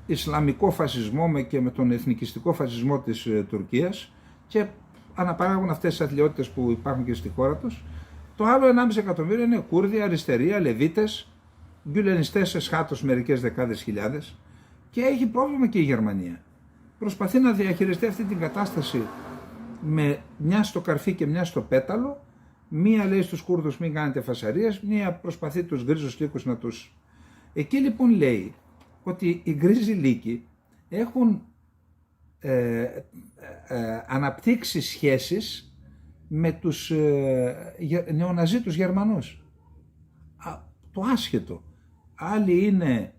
Ισλαμικό φασισμό και με τον εθνικιστικό φασισμό της Τουρκίας και αναπαράγουν αυτές τις αθλιότητες που υπάρχουν και στη χώρα τους. Το άλλο 1,5 εκατομμύριο είναι Κούρδοι, αριστεροί, Αλεβίτες, γκουλενιστές εσχάτως μερικές δεκάδες χιλιάδες, και έχει πρόβλημα και η Γερμανία. Προσπαθεί να διαχειριστεί αυτή την κατάσταση με μια στο καρφί και μια στο πέταλο. Μία λέει στους Κούρδους μην κάνετε φασαρίες, μία προσπαθεί τους γκρίζους λύκους να τους... Εκεί λοιπόν λέει ότι οι γκρίζοι λύκοι έχουν αναπτύξει σχέσεις με τους νεοναζί τους Γερμανούς. Το άσχετο. Άλλοι είναι,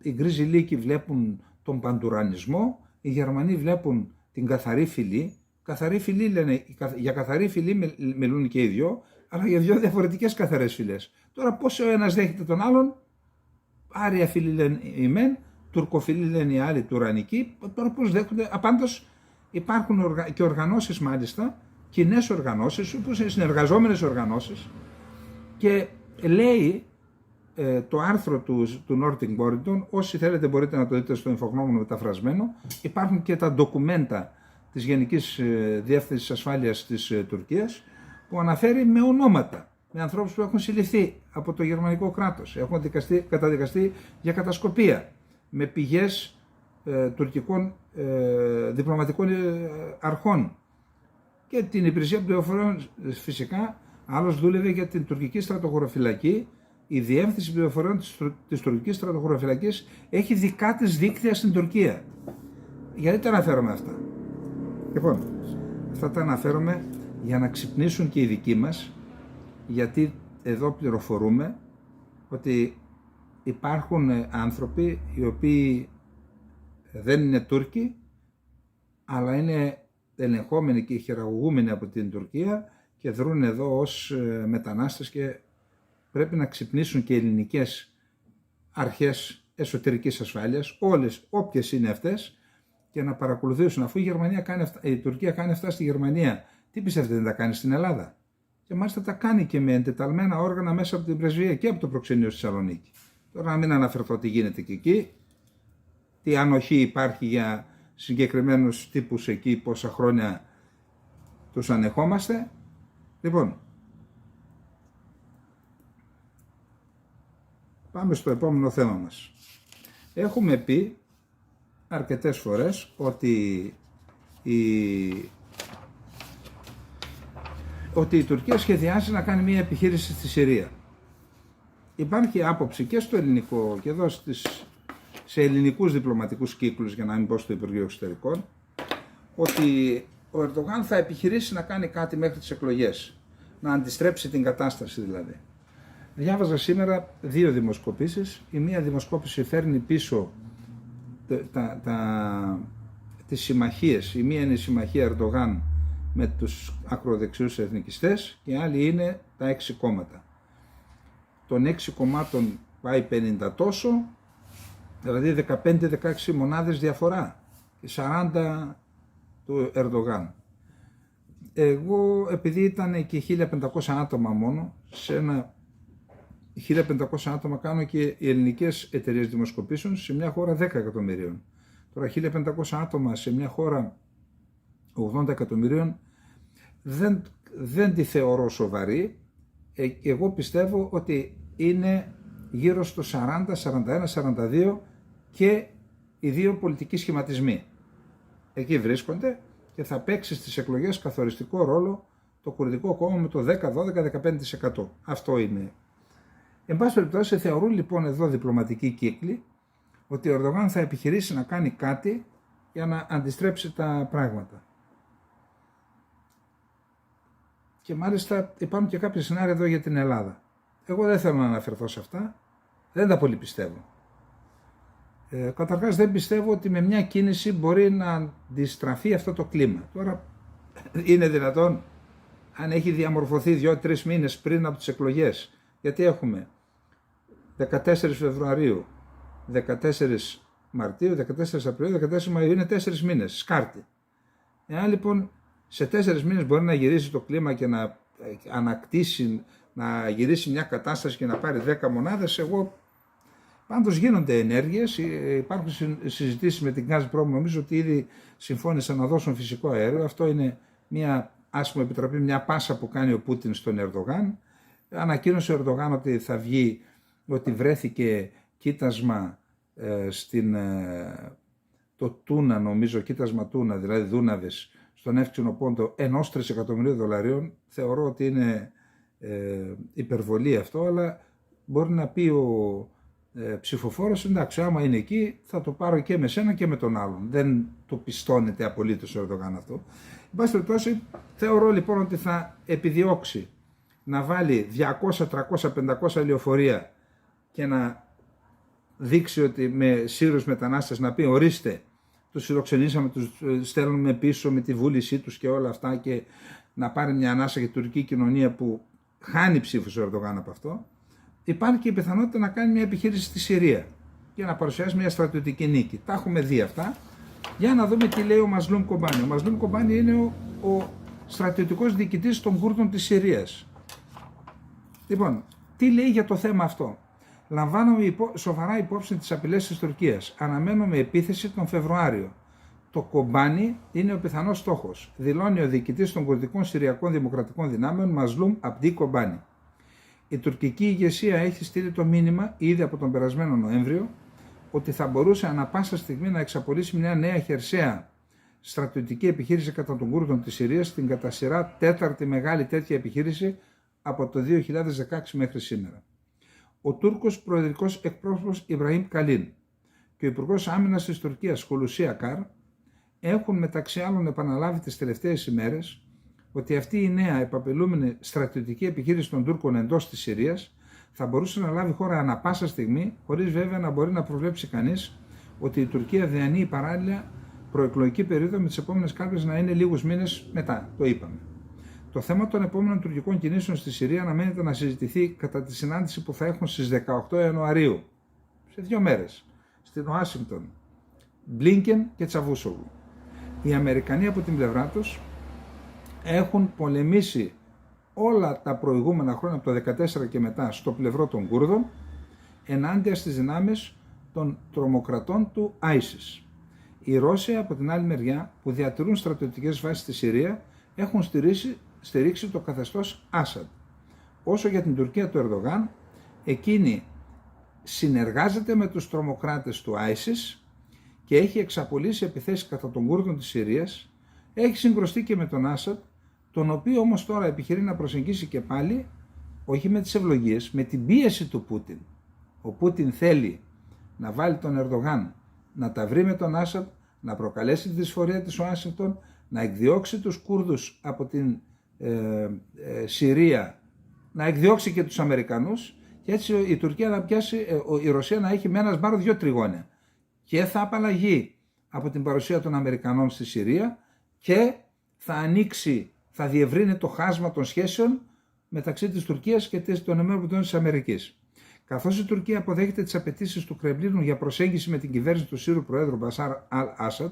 οι γκρίζοι λύκοι βλέπουν τον παντουρανισμό, οι Γερμανοί βλέπουν την καθαρή φυλή. Καθαρή φυλή λένε, για καθαρή φυλή μιλούν και οι δυο, αλλά για δυο διαφορετικές καθαρές φυλές. Τώρα πώς ο ένας δέχεται τον άλλον, άρια φυλή λένε οι μεν, τουρκοφυλή λένε οι άλλοι, τουρανικοί, τώρα πώς δέχονται. Απάντως υπάρχουν και οργανώσεις μάλιστα, κοινές οργανώσεις, όπως είναι συνεργαζόμενες οργανώσεις, και λέει το άρθρο του Northern Borrington, όσοι θέλετε μπορείτε να το δείτε στο Infognomon μεταφρασμένο, υπάρχουν και τα ντοκουμέντα της Γενικής Διεύθυνσης Ασφάλειας της Τουρκίας, που αναφέρει με ονόματα, με ανθρώπους που έχουν συλληφθεί από το γερμανικό κράτος, έχουν καταδικαστεί για κατασκοπία, με πηγές τουρκικών διπλωματικών αρχών, και την υπηρεσία πληροφοριών φυσικά. Άλλος δούλευε για την τουρκική στρατοχωροφυλακή. Η διεύθυνση πληροφοριών της τουρκικής στρατοχωροφυλακής έχει δικά της δίκτυα στην Τουρκία. Γιατί τα αναφέρομαι αυτά? Λοιπόν, αυτά τα αναφέρομαι για να ξυπνήσουν και οι δικοί μας, γιατί εδώ πληροφορούμε ότι υπάρχουν άνθρωποι οι οποίοι δεν είναι Τούρκοι, αλλά είναι ελεγχόμενοι και χειραγωγούμενοι από την Τουρκία και δρούν εδώ ως μετανάστες, και πρέπει να ξυπνήσουν και οι ελληνικές αρχές εσωτερικής ασφάλειας, όλες, όποιες είναι αυτές, και να παρακολουθήσουν. Αφού η Τουρκία κάνει αυτά στη Γερμανία, τι πιστεύετε δεν τα κάνει στην Ελλάδα? Και μάλιστα τα κάνει και με εντεταλμένα όργανα μέσα από την πρεσβεία και από το προξενείο στη Θεσσαλονίκη. Τώρα να μην αναφερθώ τι γίνεται και εκεί, τι ανοχή υπάρχει για συγκεκριμένους τύπους εκεί, πόσα χρόνια τους ανεχόμαστε. Λοιπόν, πάμε στο επόμενο θέμα μας. Έχουμε πει αρκετές φορές ότι η Τουρκία σχεδιάζει να κάνει μια επιχείρηση στη Συρία. Υπάρχει άποψη και στο ελληνικό και εδώ σε ελληνικούς διπλωματικούς κύκλους, για να μην πω στο Υπουργείο Εξωτερικών, ότι ο Ερντογάν θα επιχειρήσει να κάνει κάτι μέχρι τις εκλογές, να αντιστρέψει την κατάσταση δηλαδή. Διάβαζα σήμερα δύο δημοσκοπήσεις. Η μία δημοσκόπηση φέρνει πίσω τις συμμαχίες. Η μία είναι η συμμαχία Ερντογάν με τους ακροδεξιούς εθνικιστές και η άλλη είναι τα 6 κόμματα. Των 6 κομμάτων πάει 50 τόσο, δηλαδή 15-16 μονάδες διαφορά και 40 του Ερντογάν. Εγώ, επειδή ήταν και 1500 άτομα μόνο, σε ένα 1500 άτομα κάνω και οι ελληνικές εταιρείες δημοσκοπήσεων σε μια χώρα 10 εκατομμυρίων. Τώρα 1500 άτομα σε μια χώρα 80 εκατομμυρίων δεν τη θεωρώ σοβαρή. Εγώ πιστεύω ότι είναι γύρω στο 40, 41, 42 και οι δύο πολιτικοί σχηματισμοί. Εκεί βρίσκονται και θα παίξει στις εκλογές καθοριστικό ρόλο το Κουρδικό κόμμα με το 10, 12, 15%. Αυτό είναι. Εν πάση περιπτώσει, θεωρούν λοιπόν εδώ διπλωματικοί κύκλοι ότι ο Ερντογάν θα επιχειρήσει να κάνει κάτι για να αντιστρέψει τα πράγματα. Και μάλιστα υπάρχουν και κάποια σενάρια εδώ για την Ελλάδα. Εγώ δεν θέλω να αναφερθώ σε αυτά, δεν τα πολύ πιστεύω. Καταρχάς δεν πιστεύω ότι με μια κίνηση μπορεί να αντιστραφεί αυτό το κλίμα. Τώρα είναι δυνατόν, αν έχει διαμορφωθεί 2-3 μήνες πριν από τις εκλογές, γιατί έχουμε 14 Φεβρουαρίου, 14 Μαρτίου, 14 Απριλίου, 14 Μαΐου, είναι 4 μήνες, σκάρτη. Εάν λοιπόν σε 4 μήνες μπορεί να γυρίσει το κλίμα και να ανακτήσει, να γυρίσει μια κατάσταση και να πάρει 10 μονάδες, εγώ πάντως γίνονται ενέργειες, υπάρχουν συζητήσεις με την Gazprom, νομίζω ότι ήδη συμφώνησαν να δώσουν φυσικό αέριο, αυτό είναι μια, ας πούμε επιτροπή, μια πάσα που κάνει ο Πούτιν στον Ερντογάν. Ανακοίνωσε ο Ερντογάν ότι θα βγει ότι βρέθηκε κοίτασμα το Τούνα, νομίζω, κοίτασμα Τούνα, δηλαδή Δούναβης, στον εύξηνο πόντο $1 τρισεκατομμυρίου, θεωρώ ότι είναι υπερβολή αυτό, αλλά μπορεί να πει ο ψηφοφόρος, εντάξει, άμα είναι εκεί θα το πάρω και με σένα και με τον άλλον. Δεν το πιστώνεται απολύτως ο Ερντογάν αυτό. Εν πάση περιπτώσει, θεωρώ λοιπόν ότι θα επιδιώξει να βάλει 200, 300, 500 λεωφορεία και να δείξει ότι με Σύρους μετανάστες να πει ορίστε, τους φιλοξενήσαμε, τους στέλνουμε πίσω με τη βούλησή τους και όλα αυτά, και να πάρει μια ανάσα για την τουρκική κοινωνία που χάνει ψήφους ο Ερντογάν από αυτό. Υπάρχει και η πιθανότητα να κάνει μια επιχείρηση στη Συρία και να παρουσιάσει μια στρατιωτική νίκη. Τα έχουμε δει αυτά. Για να δούμε τι λέει ο Μασλούμ Κομπάνι. Ο Μασλούμ Κομπάνι είναι ο στρατιωτικός διοικητής των Κούρδων της Συρίας. Λοιπόν, τι λέει για το θέμα αυτό? Λαμβάνουμε σοβαρά υπόψη τις απειλές της Τουρκίας. Αναμένουμε επίθεση τον Φεβρουάριο. Το Κομπάνι είναι ο πιθανός στόχος, δηλώνει ο διοικητής των Κουρδικών Συριακών Δημοκρατικών Δυνάμεων Μασλούμ Αμπντί Κομπάνι. Η τουρκική ηγεσία έχει στείλει το μήνυμα ήδη από τον περασμένο Νοέμβριο ότι θα μπορούσε ανα πάσα στιγμή να εξαπολύσει μια νέα χερσαία στρατιωτική επιχείρηση κατά των Κούρδων της Συρίας, την κατά σειρά τέταρτη μεγάλη τέτοια επιχείρηση από το 2016 μέχρι σήμερα. Ο Τούρκος προεδρικός εκπρόσωπος Ιμπραήμ Καλίν και ο Υπουργός Άμυνας της Τουρκίας Χουλουσί Ακάρ έχουν μεταξύ άλλων επαναλάβει τις τελευταίες ημέρες ότι αυτή η νέα επαπειλούμενη στρατιωτική επιχείρηση των Τούρκων εντός της Συρίας θα μπορούσε να λάβει χώρα ανα πάσα στιγμή, χωρίς βέβαια να μπορεί να προβλέψει κανείς ότι η Τουρκία διανύει παράλληλα προεκλογική περίοδο, με τις επόμενες κάλπες να είναι λίγους μήνες μετά, το είπαμε. Το θέμα των επόμενων τουρκικών κινήσεων στη Συρία αναμένεται να συζητηθεί κατά τη συνάντηση που θα έχουν στις 18 Ιανουαρίου, σε 2 μέρες, στην Ουάσιγκτον, Μπλίνκεν και Τσαβούσογλου. Οι Αμερικανοί από την πλευρά τους έχουν πολεμήσει όλα τα προηγούμενα χρόνια, από το 2014 και μετά, στο πλευρό των Κούρδων, ενάντια στις δυνάμεις των τρομοκρατών του ISIS. Οι Ρώσοι από την άλλη μεριά, που διατηρούν στρατιωτικές βάσεις στη Συρία, έχουν στηρίξει το καθεστώς Άσαντ. Όσο για την Τουρκία του Ερντογάν, εκείνη συνεργάζεται με τους τρομοκράτες του ISIS και έχει εξαπολύσει επιθέσεις κατά των Κούρδων της Συρίας, έχει συγκρουστεί και με τον Άσαντ, τον οποίο όμως τώρα επιχειρεί να προσεγγίσει και πάλι, όχι με τις ευλογίες, με την πίεση του Πούτιν. Ο Πούτιν θέλει να βάλει τον Ερντογάν να τα βρει με τον Άσαντ, να προκαλέσει τη δυσφορία της Ουάσιγκτον, να εκδιώξει τους Κούρδους από την Συρία, να εκδιώξει και τους Αμερικανούς, και έτσι η Τουρκία να πιάσει, η Ρωσία να έχει με ένα σπάρο 2 τριγώνια. Και θα απαλλαγεί από την παρουσία των Αμερικανών στη Συρία και θα ανοίξει, θα διευρύνει το χάσμα των σχέσεων μεταξύ της Τουρκίας και των ΗΠΑ. Καθώς η Τουρκία αποδέχεται τις απαιτήσεις του Κρεμλίνου για προσέγγιση με την κυβέρνηση του Σύρου Προέδρου Μπασάρ Αλ-Άσαντ,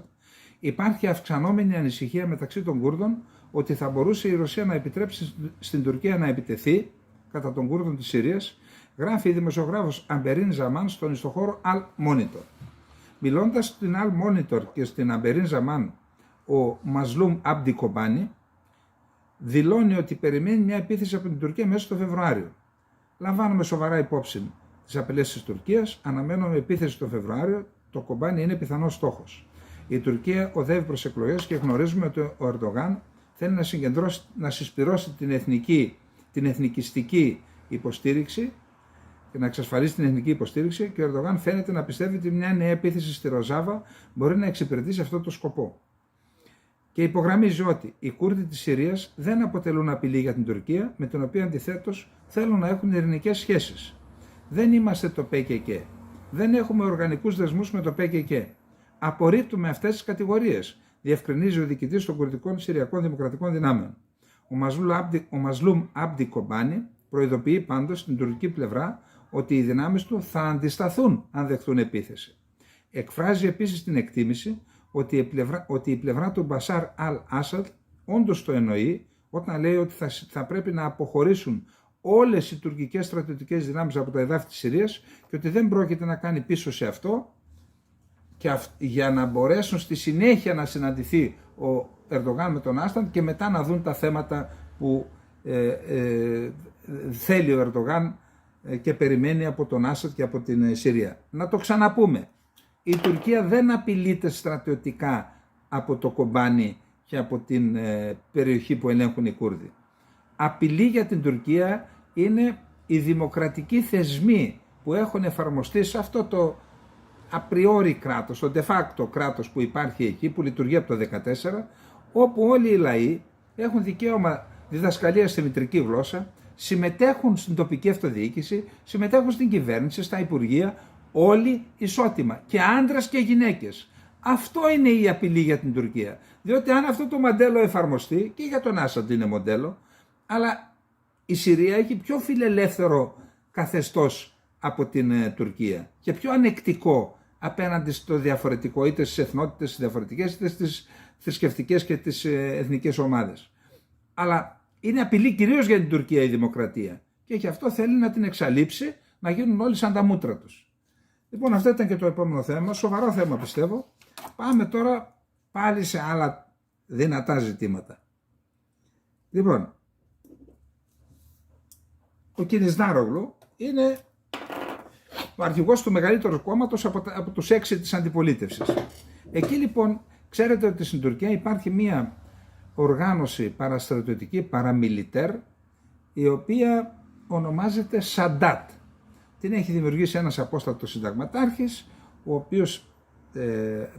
υπάρχει αυξανόμενη ανησυχία μεταξύ των Κούρδων ότι θα μπορούσε η Ρωσία να επιτρέψει στην Τουρκία να επιτεθεί κατά των Κούρδων της Συρίας, γράφει η δημοσιογράφος Αμπερίν Ζαμάν στον ιστοχώρο Al-Monitor. Μιλώντας στην Al-Monitor και στην Αμπερίν Ζαμάν, ο Μασλούμ Αμπντί Κομπάνι δηλώνει ότι περιμένει μια επίθεση από την Τουρκία μέσα στο Φεβρουάριο. Λαμβάνουμε σοβαρά υπόψη τις απειλές της Τουρκίας, αναμένουμε επίθεση το Φεβρουάριο, το Κομπάνι είναι πιθανός στόχος. Η Τουρκία οδεύει προς εκλογές και γνωρίζουμε ότι ο Ερντογάν θέλει να συσπυρώσει την εθνικιστική υποστήριξη και να εξασφαλίσει την εθνική υποστήριξη, και ο Ερντογάν φαίνεται να πιστεύει ότι μια νέα επίθεση στη Ροζάβα μπορεί να εξυπηρετήσει αυτό το σκοπό. Και υπογραμμίζει ότι οι Κούρδοι της Συρίας δεν αποτελούν απειλή για την Τουρκία, με την οποία αντιθέτως θέλουν να έχουν ειρηνικές σχέσεις. Δεν είμαστε το ΠΚΚ. Δεν έχουμε οργανικούς δεσμούς με το ΠΚΚ. Απορρίπτουμε αυτές τις κατηγορίες, διευκρινίζει ο διοικητής των Κουρδικών Συριακών Δημοκρατικών Δυνάμεων. Ο Μασλούμ Αμπντί Κομπάνι προειδοποιεί πάντως στην τουρκική πλευρά ότι οι δυνάμεις του θα αντισταθούν αν δεχθούν επίθεση. Εκφράζει επίσης την εκτίμηση ότι η πλευρά του Μπασάρ Αλ-Άσαντ όντως το εννοεί όταν λέει ότι θα πρέπει να αποχωρήσουν όλες οι τουρκικές στρατιωτικές δυνάμεις από τα εδάφη της Συρίας και ότι δεν πρόκειται να κάνει πίσω σε αυτό, και για να μπορέσουν στη συνέχεια να συναντηθεί ο Ερντογάν με τον Άσαντ και μετά να δουν τα θέματα που θέλει ο Ερντογάν και περιμένει από τον Άσαντ και από την Συρία. Να το ξαναπούμε. Η Τουρκία δεν απειλείται στρατιωτικά από το Κομπάνι και από την περιοχή που ελέγχουν οι Κούρδοι. Απειλή για την Τουρκία είναι οι δημοκρατικοί θεσμοί που έχουν εφαρμοστεί σε αυτό το απριόρι κράτος, το de facto κράτος που υπάρχει εκεί, που λειτουργεί από το 2014, όπου όλοι οι λαοί έχουν δικαίωμα διδασκαλία στη μητρική γλώσσα, συμμετέχουν στην τοπική αυτοδιοίκηση, συμμετέχουν στην κυβέρνηση, στα υπουργεία, όλοι ισότιμα, και άντρες και γυναίκες. Αυτό είναι η απειλή για την Τουρκία. Διότι αν αυτό το μοντέλο εφαρμοστεί, και για τον Άσαντ είναι μοντέλο, αλλά η Συρία έχει πιο φιλελεύθερο καθεστώς από την Τουρκία και πιο ανεκτικό απέναντι στο διαφορετικό, είτε στις εθνότητες διαφορετικές, είτε στις θρησκευτικές και τις εθνικές ομάδες. Αλλά είναι απειλή κυρίως για την Τουρκία η δημοκρατία και γι' αυτό θέλει να την εξαλείψει, να γίνουν όλοι σαν τα μούτρα τους. Λοιπόν, αυτό ήταν και το επόμενο θέμα, σοβαρό θέμα πιστεύω. Πάμε τώρα πάλι σε άλλα δυνατά ζητήματα. Λοιπόν, ο Κιλισδάρογλου είναι ο αρχηγός του μεγαλύτερου κόμματος από τους 6 της αντιπολίτευσης. Εκεί λοιπόν, ξέρετε ότι στην Τουρκία υπάρχει μία οργάνωση παραστρατιωτική, παραμιλιτέρ, η οποία ονομάζεται Σαντάτ. Την έχει δημιουργήσει ένας απόστατος συνταγματάρχης, ο οποίος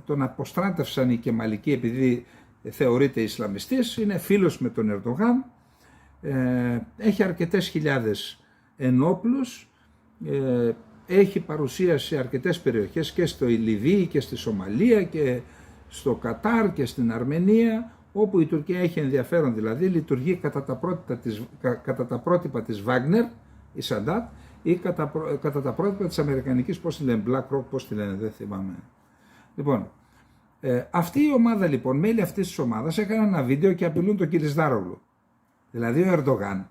τον αποστράτευσαν οι Κεμαλικοί επειδή θεωρείται Ισλαμιστής, είναι φίλος με τον Ερντογάν, έχει αρκετές χιλιάδες ενόπλους, έχει παρουσία σε αρκετές περιοχές και στο Λιβύη και στη Σομαλία και στο Κατάρ και στην Αρμενία, όπου η Τουρκία έχει ενδιαφέρον, δηλαδή λειτουργεί κατά τα πρότυπα της Βάγνερ, η Σαντάτ, ή κατά τα πρότυπα της Αμερικανικής, πώς τη λένε, BlackRock, πώς τη λένε, δεν θυμάμαι. Λοιπόν, αυτή η ομάδα λοιπόν, μέλη αυτής της ομάδας έκαναν ένα βίντεο και απειλούν τον Κιλισδάρογλου. Δηλαδή ο Ερντογάν,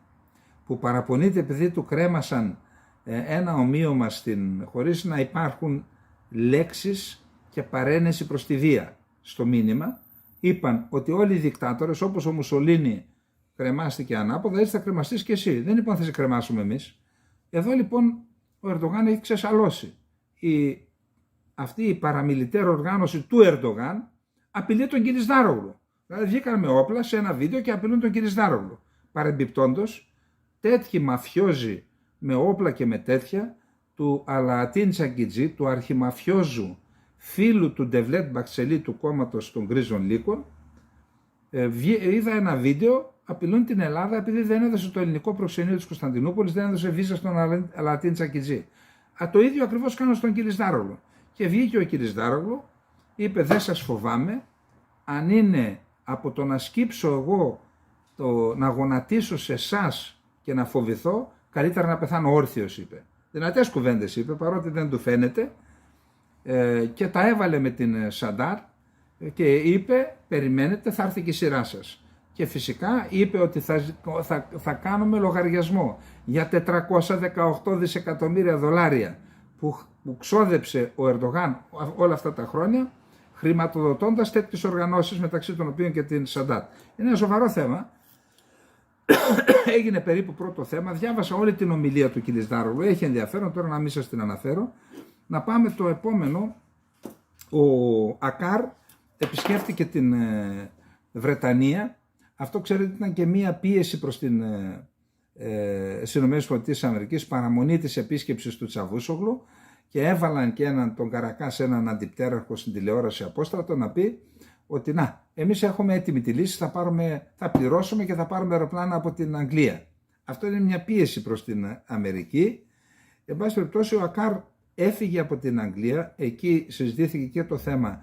που παραπονείται επειδή του κρέμασαν ένα ομοίωμα χωρίς να υπάρχουν λέξεις και παρένεση προς τη βία στο μήνυμα, είπαν ότι όλοι οι δικτάτορες, όπως ο Μουσολίνι κρεμάστηκε ανάποδα, έτσι θα κρεμαστείς και εσύ. Δεν είπαν θα σε κρεμάσουμε εμείς. Εδώ λοιπόν ο Ερντογάν έχει ξεσαλώσει. Αυτή η παραμιλιτέρ οργάνωση του Ερντογάν απειλεί τον Κιλισδάρογλου. Δηλαδή βγήκαν με όπλα σε ένα βίντεο και απειλούν τον Κιλισδάρογλου. Παρεμπιπτόντως, τέτοιοι μαφιόζοι με όπλα και με τέτοια του Αλαατίν Τσαγκιτζή, του αρχιμαφιόζου φίλου του Ντεβλέτ Μπαξελή του κόμματος των Γκρίζων Λύκων, είδα ένα βίντεο, απειλούν την Ελλάδα επειδή δεν έδωσε το ελληνικό προξενείο της Κωνσταντινούπολης, δεν έδωσε βίζα στον Αλαατίν Τσαγκιτζή. Το ίδιο ακριβώς κάνουν στον Κιλισδάρογλου. Και βγήκε ο Κιλισδάρογλου, είπε δεν σας φοβάμαι, αν είναι από το να σκύψω εγώ, να γονατίσω σε εσάς και να φοβηθώ, καλύτερα να πεθάνω όρθιος, είπε. Δυνατές κουβέντες είπε, παρότι δεν του φαίνεται, και τα έβαλε με την Σαντάρ και είπε περιμένετε, θα έρθει και η σειρά σας. Και φυσικά είπε ότι θα κάνουμε λογαριασμό για 418 δισεκατομμύρια δολάρια που ξόδεψε ο Ερντογάν όλα αυτά τα χρόνια, χρηματοδοτώντας τέτοιες οργανώσεις, μεταξύ των οποίων και την Σαντάτ. Είναι ένα σοβαρό θέμα. Έγινε περίπου πρώτο θέμα. Διάβασα όλη την ομιλία του Κιλισδάρογλου. Έχει ενδιαφέρον, τώρα να μην σας την αναφέρω. Να πάμε το επόμενο. Ο Ακάρ επισκέφτηκε την Βρετανία. Αυτό ξέρετε ήταν και μία πίεση προς την ΗΠΑ, παραμονή της επίσκεψης του Τσαβούσογλου, και έβαλαν και τον Καρακάς, έναν αντιπτέραρχο στην τηλεόραση απόστρατο, να πει ότι να, εμείς έχουμε έτοιμη τη λύση, θα πληρώσουμε και θα πάρουμε αεροπλάνα από την Αγγλία. Αυτό είναι μια πίεση προς την Αμερική. Εν πάση περιπτώσει, ο Ακάρ έφυγε από την Αγγλία, εκεί συζητήθηκε και το θέμα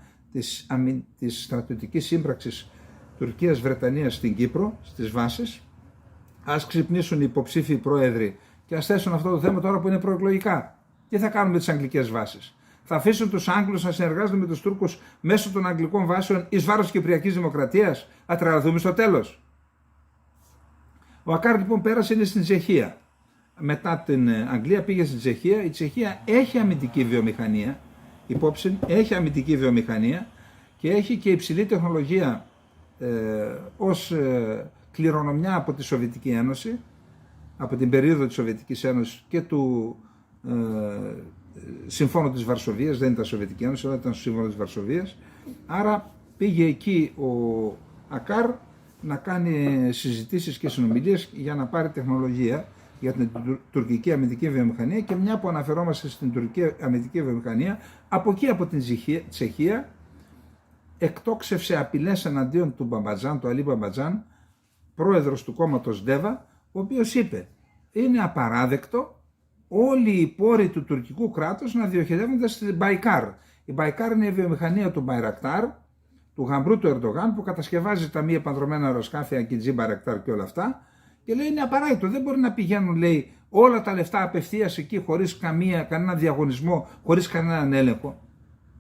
της στρατιωτικής σύμπραξης Τουρκίας-Βρετανίας στην Κύπρο, στις βάσεις. Ας ξυπνήσουν οι υποψήφιοι πρόεδροι και ας θέσουν αυτό το θέμα τώρα που είναι προεκλογικά. Τι θα κάνουμε με τις αγγλικές βάσεις? Θα αφήσουν τους Άγγλους να συνεργάζονται με τους Τούρκους μέσω των αγγλικών βάσεων εις βάρος της Κυπριακής Δημοκρατίας? Θα τρελαθούμε στο τέλος. Ο Ακάρ λοιπόν πέρασε, είναι στην Τσεχία. Μετά την Αγγλία πήγε στην Τσεχία. Η Τσεχία έχει αμυντική βιομηχανία, υπόψη, έχει αμυντική βιομηχανία και έχει και υψηλή τεχνολογία ως κληρονομιά από τη Σοβιετική Ένωση. από την περίοδο της Σοβιετικής Ένωσης και του Συμφώνου της Βαρσοβίας, δεν ήταν Σοβιετική Ένωση, αλλά ήταν στο Σύμφωνο της Βαρσοβίας. Άρα πήγε εκεί ο Ακάρ να κάνει συζητήσεις και συνομιλίες για να πάρει τεχνολογία για την τουρκική αμυντική βιομηχανία, και μια που αναφερόμαστε στην τουρκική αμυντική βιομηχανία, από εκεί από την Τσεχία εκτόξευσε απειλές εναντίον του Μπαμπατζάν, του Αλή Μπαμπατζάν, πρόεδρος του κόμματος Ντέβα, ο οποίος είπε: είναι απαράδεκτο όλοι οι πόροι του τουρκικού κράτους να διοχετεύονται στην Μπαϊκάρ. Η Μπαϊκάρ είναι η βιομηχανία του Μπαϊρακτάρ, του γαμπρού του Ερντογάν, που κατασκευάζει τα μη επανδρομένα αεροσκάφη, Ακιτζή, Μπαϊρακτάρ και όλα αυτά. Και λέει: είναι απαράδεκτο, δεν μπορεί να πηγαίνουν, λέει, όλα τα λεφτά απευθείας εκεί, χωρίς κανένα διαγωνισμό, χωρίς κανέναν έλεγχο.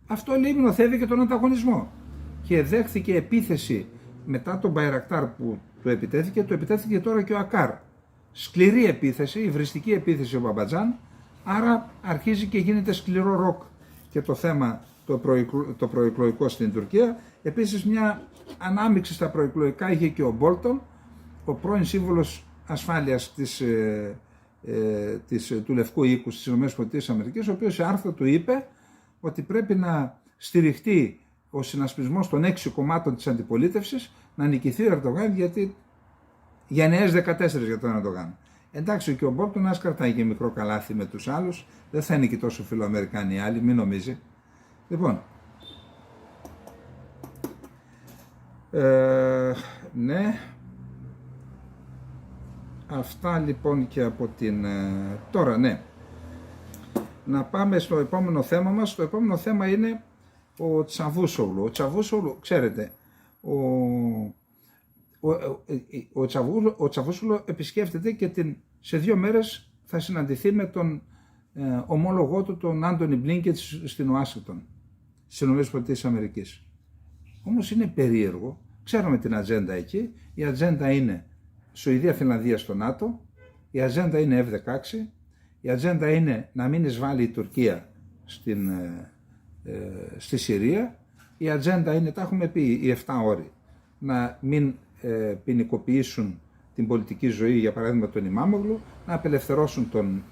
Αυτό, λέει, νοθεύει και τον ανταγωνισμό. Και δέχθηκε επίθεση μετά τον Μπαϊρακτάρ που του επιτέθηκε τώρα και ο Ακάρ. Σκληρή επίθεση, υβριστική επίθεση ο Μπαμπατζάν, άρα αρχίζει και γίνεται σκληρό ροκ και το θέμα το προεκλογικό στην Τουρκία. Επίσης, μια ανάμειξη στα προεκλογικά είχε και ο Μπόλτον, ο πρώην σύμβουλος ασφάλειας του Λευκού Οίκου στις ΗΠΑ, ο οποίος σε άρθρο του είπε ότι πρέπει να στηριχτεί ο συνασπισμός των 6 κομμάτων της αντιπολίτευσης, να νικηθεί ο Ερντογάν, γιατί γενναίες 14 για τον Ερντογάν. Εντάξει, και ο Μπόλτον ας κρατάει και μικρό καλάθι με τους άλλους, δεν θα είναι και τόσο φιλοαμερικάνοι οι άλλοι, μην νομίζει. Λοιπόν, ναι, αυτά λοιπόν και από την... Τώρα, ναι, να πάμε στο επόμενο θέμα μας. Το επόμενο θέμα είναι ο Τσαβούσογλου. Ο Τσαβούσογλου, ξέρετε, ο Τσαβούσογλου επισκέφτεται και σε 2 μέρες θα συναντηθεί με τον ομόλογό του, τον Άντονι Μπλίνκετ, στην Ουάσιγκτον, στις ΗΠΑ. Όμως είναι περίεργο, ξέρουμε την ατζέντα εκεί. Η ατζέντα είναι Σουηδία, Φινλανδία στο ΝΑΤΟ, η ατζέντα είναι F-16, η ατζέντα είναι να μην εισβάλλει η Τουρκία στη Συρία, η ατζέντα είναι, τα έχουμε πει, οι 7 όροι, να μην ποινικοποιήσουν την πολιτική ζωή, για παράδειγμα τον Ιμάμογλου, να απελευθερώσουν τον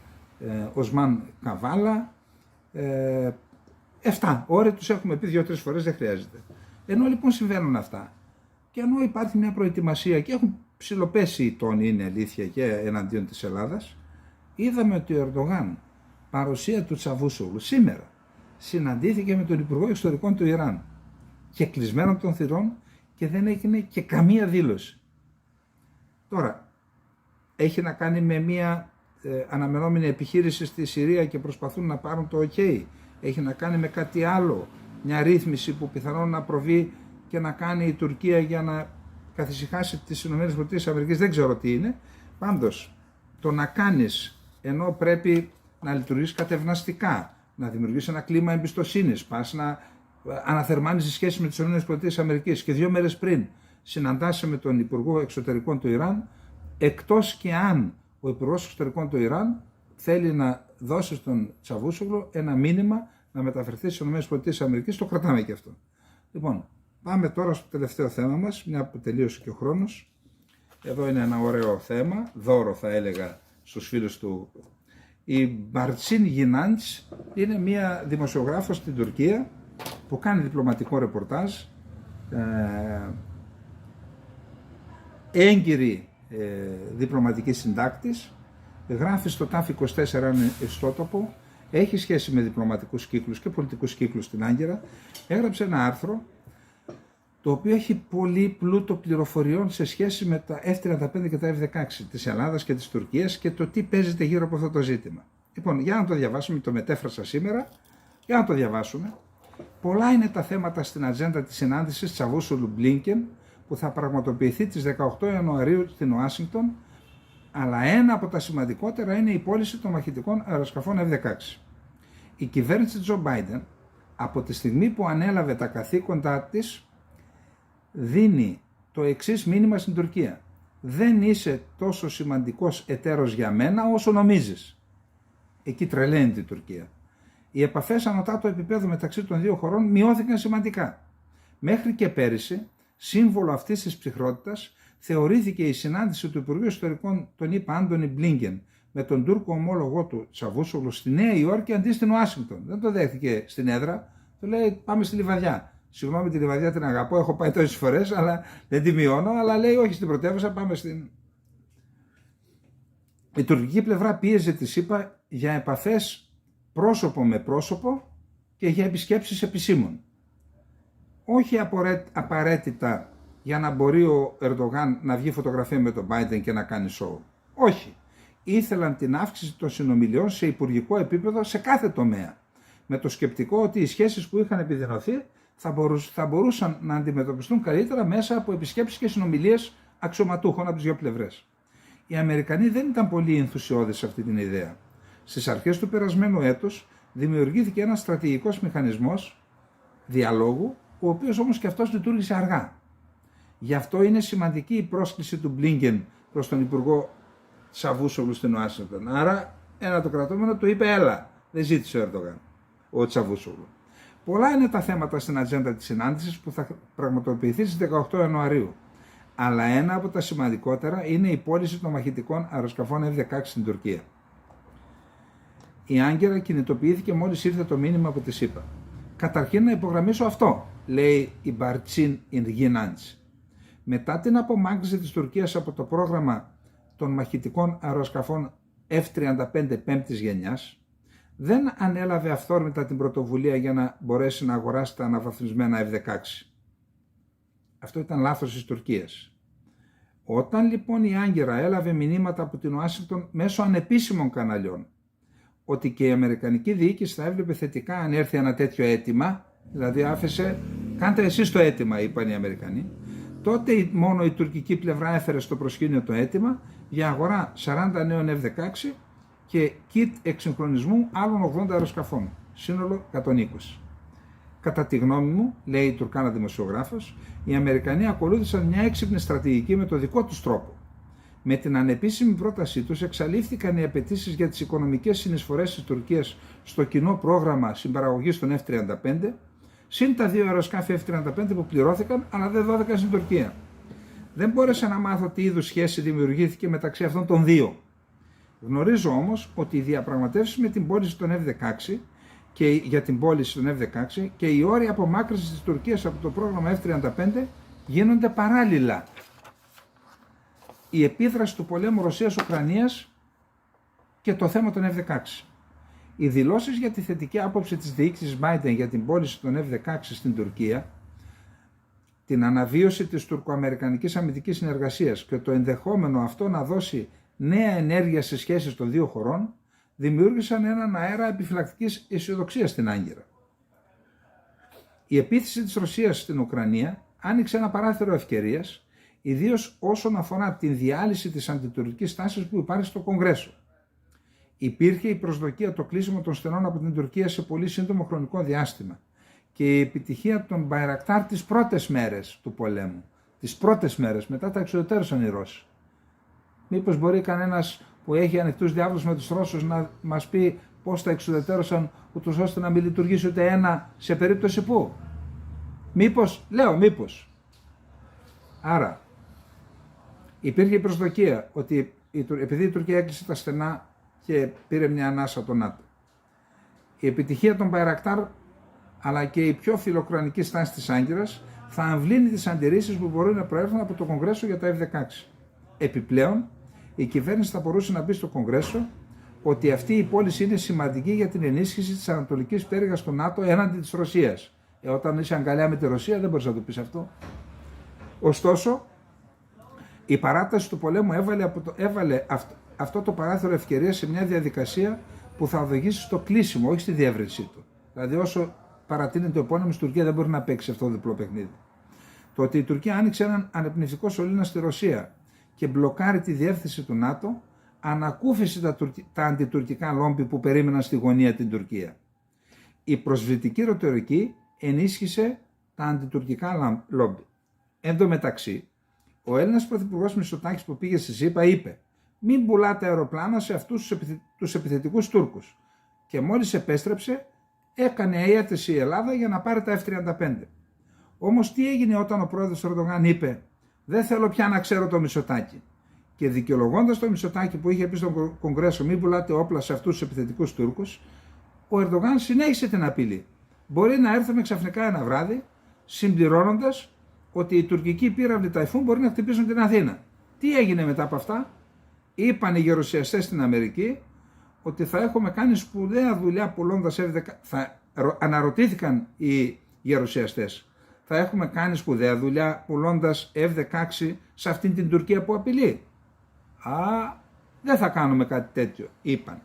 Οσμάν Καβάλα. 7 όροι τους έχουμε πει 2-3 φορές, δεν χρειάζεται. Ενώ λοιπόν συμβαίνουν αυτά και ενώ υπάρχει μια προετοιμασία και έχουν ψιλοπέσει οι τόνοι, είναι αλήθεια, και εναντίον της Ελλάδας, είδαμε ότι ο Ερντογάν, παρουσία του Τσαβούσογλου σήμερα, συναντήθηκε με τον Υπουργό Εξωτερικών του Ιράν και κλεισμένων των θυρών και δεν έγινε και καμία δήλωση. Τώρα, έχει να κάνει με μια αναμενόμενη επιχείρηση στη Συρία και προσπαθούν να πάρουν το OK. Έχει να κάνει με κάτι άλλο, μια ρύθμιση που πιθανόν να προβεί και να κάνει η Τουρκία για να καθησυχάσει τις ΗΠΑ, δεν ξέρω τι είναι. Πάντως, το να κάνεις ενώ πρέπει να λειτουργείς κατευναστικά, να δημιουργείς ένα κλίμα εμπιστοσύνης, πας να αναθερμάνεις τις σχέσεις με τις ΗΠΑ και 2 μέρες πριν συναντάσαι με τον Υπουργό Εξωτερικών του Ιράν, εκτός και αν ο Υπουργός Εξωτερικών του Ιράν θέλει να δώσει στον Τσαβούσογλου ένα μήνυμα να μεταφερθεί στις ΗΠΑ, το κρατάμε και αυτό. Λοιπόν, πάμε τώρα στο τελευταίο θέμα μας, μια που τελείωσε και ο χρόνος. Εδώ είναι ένα ωραίο θέμα, δώρο θα έλεγα στους φίλους του. Η Μπαρτσίν Γινάντς είναι μια δημοσιογράφος στην Τουρκία που κάνει διπλωματικό ρεπορτάζ, έγκυρη διπλωματική συντάκτης, γράφει στο TAF24, είναι ιστότοπο, έχει σχέση με διπλωματικούς κύκλους και πολιτικούς κύκλους στην Άγκυρα. Έγραψε ένα άρθρο το οποίο έχει πολύ πλούτο πληροφοριών σε σχέση με τα F-35 και τα F-16 της Ελλάδας και της Τουρκίας και το τι παίζεται γύρω από αυτό το ζήτημα. Λοιπόν, για να το διαβάσουμε, το μετέφρασα σήμερα, για να το διαβάσουμε. Πολλά είναι τα θέματα στην ατζέντα της συνάντησης Τσαβούσογλου-Μπλίνκεν που θα πραγματοποιηθεί τις 18 Ιανουαρίου στην Ουάσιγκτον, αλλά ένα από τα σημαντικότερα είναι η πώληση των μαχητικών αεροσκαφών F-16. Η κυβέρνηση Τζο Μπάιντεν, από τη στιγμή που ανέλαβε τα καθήκοντά της, δίνει το εξής μήνυμα στην Τουρκία: δεν είσαι τόσο σημαντικός εταίρος για μένα όσο νομίζεις. Εκεί τρελαίνεται η Τουρκία. Οι επαφές ανωτάτου επίπεδου μεταξύ των 2 χωρών μειώθηκαν σημαντικά. Μέχρι και πέρυσι, σύμβολο αυτής της ψυχρότητας, θεωρήθηκε η συνάντηση του Υπουργείου Ιστορικών των ΗΠΑ Άντονι Μπλίνκεν με τον Τούρκο ομόλογό του Τσαβούσογλου στη Νέα Υόρκη αντί στην Ουάσιγκτον. Δεν το δέχτηκε στην έδρα, του λέει πάμε στη Λιβαδιά. Συγγνώμη, τη Λιβαδιά την αγαπώ, έχω πάει τόσες φορές, αλλά δεν τη μειώνω, αλλά λέει όχι στην πρωτεύουσα, πάμε στην... Η τουρκική πλευρά πίεζε τη ΣΥΠΑ για επαφές πρόσωπο με πρόσωπο και για επισκέψεις επισήμων. Όχι απαραίτητα για να μπορεί ο Ερντογάν να βγει φωτογραφία με τον Biden και να κάνει σοου. Όχι. Ήθελαν την αύξηση των συνομιλιών σε υπουργικό επίπεδο σε κάθε τομέα. Με το σκεπτικό ότι οι σχέσεις που είχαν επιδεινωθεί θα μπορούσαν να αντιμετωπιστούν καλύτερα μέσα από επισκέψεις και συνομιλίες αξιωματούχων από τις δύο πλευρές. Οι Αμερικανοί δεν ήταν πολύ ενθουσιώδεις σε αυτή την ιδέα. Στις αρχές του περασμένου έτους δημιουργήθηκε ένας στρατηγικός μηχανισμός διαλόγου, ο οποίος όμως και αυτός λειτουργήσε αργά. Γι' αυτό είναι σημαντική η πρόσκληση του Μπλίνκεν προς τον Υπουργό Τσαβούσογλου στην Ουάσιγκτον. Άρα ένα το κρατούμενο του είπε έλα, δεν ζήτησε ο Ερντογάν, ο Τσαβούσογλου. Πολλά είναι τα θέματα στην ατζέντα της συνάντησης που θα πραγματοποιηθεί στις 18 Ιανουαρίου. Αλλά ένα από τα σημαντικότερα είναι η πώληση των μαχητικών αεροσκαφών F-16 στην Τουρκία. Η Άγκυρα κινητοποιήθηκε μόλις ήρθε το μήνυμα από τη ΣΥΠΑ. Καταρχήν να υπογραμμίσω αυτό, λέει η Μπαρτσίν Ινγινάντς. Μετά την απομάκρυνση της Τουρκίας από το πρόγραμμα των μαχητικών αεροσκαφών F-35 πέμπτης γενιάς, δεν ανέλαβε αυθόρμητα την πρωτοβουλία για να μπορέσει να αγοράσει τα αναβαθμισμένα F-16. Αυτό ήταν λάθος της Τουρκίας. Όταν λοιπόν η Άγκυρα έλαβε μηνύματα από την Ουάσιγκτον μέσω ανεπίσημων καναλιών ότι και η Αμερικανική διοίκηση θα έβλεπε θετικά αν έρθει ένα τέτοιο αίτημα, δηλαδή άφησε, κάντε εσείς το αίτημα, είπαν οι Αμερικανοί, τότε μόνο η τουρκική πλευρά έφερε στο προσκήνιο το αίτημα για αγορά 40 νέων F-16 και kit εξυγχρονισμού άλλων 80 αεροσκαφών, σύνολο 120. Κατά τη γνώμη μου, λέει η Τουρκάνα δημοσιογράφος, οι Αμερικανοί ακολούθησαν μια έξυπνη στρατηγική με το δικό τους τρόπο. Με την ανεπίσημη πρότασή τους εξαλείφθηκαν οι απαιτήσεις για τις οικονομικές συνεισφορές της Τουρκίας στο κοινό πρόγραμμα συμπαραγωγής των F-35, συν τα δύο αεροσκάφη F-35 που πληρώθηκαν αλλά δεν δόθηκαν στην Τουρκία. Δεν μπόρεσα να μάθω τι είδους σχέση δημιουργήθηκε μεταξύ αυτών των δύο. Γνωρίζω όμως ότι οι διαπραγματεύσεις με την πώληση των F-16 και για την πώληση των F-16 και οι όροι απομάκρυνσης της Τουρκίας από το πρόγραμμα F-35 γίνονται παράλληλα. Η επίδραση του πολέμου Ρωσίας-Ουκρανίας και το θέμα των F-16. Οι δηλώσεις για τη θετική άποψη της διοίκησης Biden για την πώληση των F-16 στην Τουρκία, την αναβίωση της τουρκοαμερικανικής αμυντικής συνεργασίας και το ενδεχόμενο αυτό να δώσει νέα ενέργεια στις σχέσεις των δύο χωρών, δημιούργησαν έναν αέρα επιφυλακτικής αισιοδοξίας στην Άγκυρα. Η επίθεση της Ρωσίας στην Ουκρανία άνοιξε ένα παράθυρο ευκαιρίας, ιδίως όσον αφορά την διάλυση της αντιτουρκικής τάσης που υπάρχει στο Κογκρέσο. Υπήρχε η προσδοκία το κλείσιμο των στενών από την Τουρκία σε πολύ σύντομο χρονικό διάστημα και η επιτυχία των Μπαϊρακτάρ τις πρώτες μέρες του πολέμου. Τις πρώτες μέρες, μετά τα εξουδετερώσαν οι Ρώσοι. Μήπως μπορεί κανένας που έχει ανοιχτούς διάβλους με τους Ρώσους να μας πει πώς τα εξουδετερώσαν ούτως ώστε να μην λειτουργήσει ούτε ένα σε περίπτωση που. Μήπως, λέω μήπως. Άρα, υπήρχε η προσδοκία ότι επειδή η Τουρκία έκλεισε τα στενά και πήρε μια ανάσα το ΝΑΤΟ, η επιτυχία των Μπαϊρακτάρ αλλά και η πιο φιλοκρανική στάση της Άγκυρας θα αμβλύνει τις αντιρρήσεις που μπορούν να προέρχονται από το Κογκρέσο για τα F-16. Επιπλέον, η κυβέρνηση θα μπορούσε να πει στο Κογκρέσο ότι αυτή η πώληση είναι σημαντική για την ενίσχυση της ανατολικής πτέρυγας του ΝΑΤΟ έναντι της Ρωσίας. Όταν είσαι αγκαλιά με τη Ρωσία δεν μπορείς να το πεις αυτό. Ωστόσο, η παράταση του πολέμου έβαλε αυτό το παράθυρο ευκαιρία σε μια διαδικασία που θα οδηγήσει στο κλείσιμο, όχι στη διεύρυνσή του. Δηλαδή, όσο παρατείνεται ο πόλεμος, η Τουρκία δεν μπορεί να παίξει αυτό το διπλό παιχνίδι. Το ότι η Τουρκία άνοιξε έναν ανεπνευστικό σωλήνα στη Ρωσία και μπλοκάρει τη διεύθυνση του ΝΑΤΟ, ανακούφισε τα αντιτουρκικά λόμπι που περίμεναν στη γωνία την Τουρκία. Η προσβλητική ρητορική ενίσχυσε τα αντιτουρκικά λόμπι. Εν τω μεταξύ, ο Έλληνας Πρωθυπουργός Μητσοτάκης που πήγε στη ΣΥΠΑ είπε «Μην πουλάτε αεροπλάνα σε αυτούς τους επιθετικούς Τούρκους». Και μόλις επέστρεψε, έκανε αίτηση η Ελλάδα για να πάρει τα F-35. Όμως τι έγινε όταν ο πρόεδρος Ερντογάν είπε Δεν θέλω πια να ξέρω το Μητσοτάκη. Και δικαιολογώντας το Μητσοτάκη που είχε πει στον Κογκρέσο μην πουλάτε όπλα σε αυτούς τους επιθετικούς Τούρκους, ο Ερντογάν συνέχισε την απειλή. Μπορεί να έρθουμε ξαφνικά ένα βράδυ, συμπληρώνοντας ότι οι τουρκικοί πύραυλοι Ταϊφούν μπορεί να χτυπήσουν την Αθήνα. Τι έγινε μετά από αυτά? Είπαν οι γερουσιαστές στην Αμερική ότι θα έχουμε κάνει σπουδαία δουλειά πουλώντας F-16. Αναρωτήθηκαν οι γερουσιαστές. Θα έχουμε κάνει σπουδαία δουλειά πουλώντας F-16 σε αυτήν την Τουρκία που απειλεί? Δεν θα κάνουμε κάτι τέτοιο, είπαν.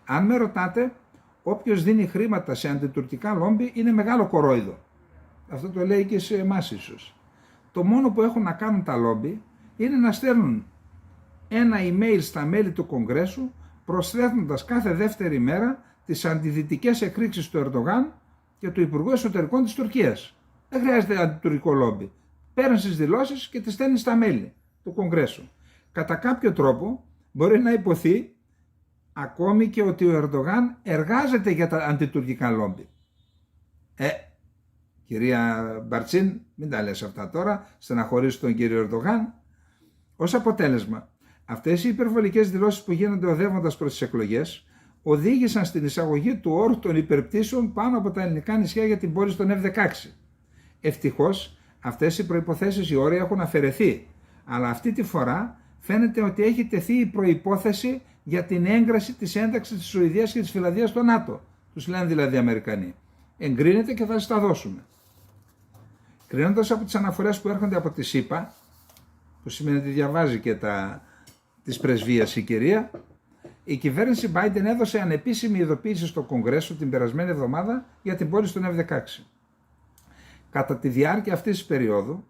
Αν με ρωτάτε, όποιος δίνει χρήματα σε αντιτουρκικά λόμπι είναι μεγάλο κορόιδο. Αυτό το λέει και σε εμάς ίσως. Το μόνο που έχουν να κάνουν τα λόμπι είναι να στέλνουν ένα email στα μέλη του Κογκρέσου προσθέτοντας κάθε δεύτερη μέρα τις αντιδυτικές εκρήξεις του Ερντογάν και του Υπουργού Εσωτερικών της Τουρκίας. Δεν χρειάζεται αντιτουρκικό λόμπι. Παίρνει τις δηλώσεις και τις στέλνει στα μέλη του Κογκρέσου. Κατά κάποιο τρόπο μπορεί να υποθεί ακόμη και ότι ο Ερντογάν εργάζεται για τα αντιτουρκικά λόμπι. Κυρία Μπαρτσίν, μην τα λες αυτά τώρα, στεναχωρείς τον κύριο Ερντογάν. Ως αποτέλεσμα, αυτές οι υπερβολικές δηλώσεις που γίνονται οδεύοντας προς τις εκλογές οδήγησαν στην εισαγωγή του όρου των υπερπτήσεων πάνω από τα ελληνικά νησιά για την πώληση των F-16. Ευτυχώς, αυτές οι προϋποθέσεις, οι όροι έχουν αφαιρεθεί, αλλά αυτή τη φορά φαίνεται ότι έχει τεθεί η προϋπόθεση για την έγκραση της ένταξης της Σουηδίας και της Φινλανδίας στο ΝΑΤΟ. Τους λένε δηλαδή οι Αμερικανοί. Εγκρίνεται και θα σας τα δώσουμε. Κρίνοντας από τις αναφορές που έρχονται από τη ΣΥΠΑ, που σημαίνει ότι διαβάζει και της πρεσβείας η κυρία, η κυβέρνηση Biden έδωσε ανεπίσημη ειδοποίηση στο Κογκρέσο την περασμένη εβδομάδα για την πώληση των F-16. Κατά τη διάρκεια αυτής της περίοδου,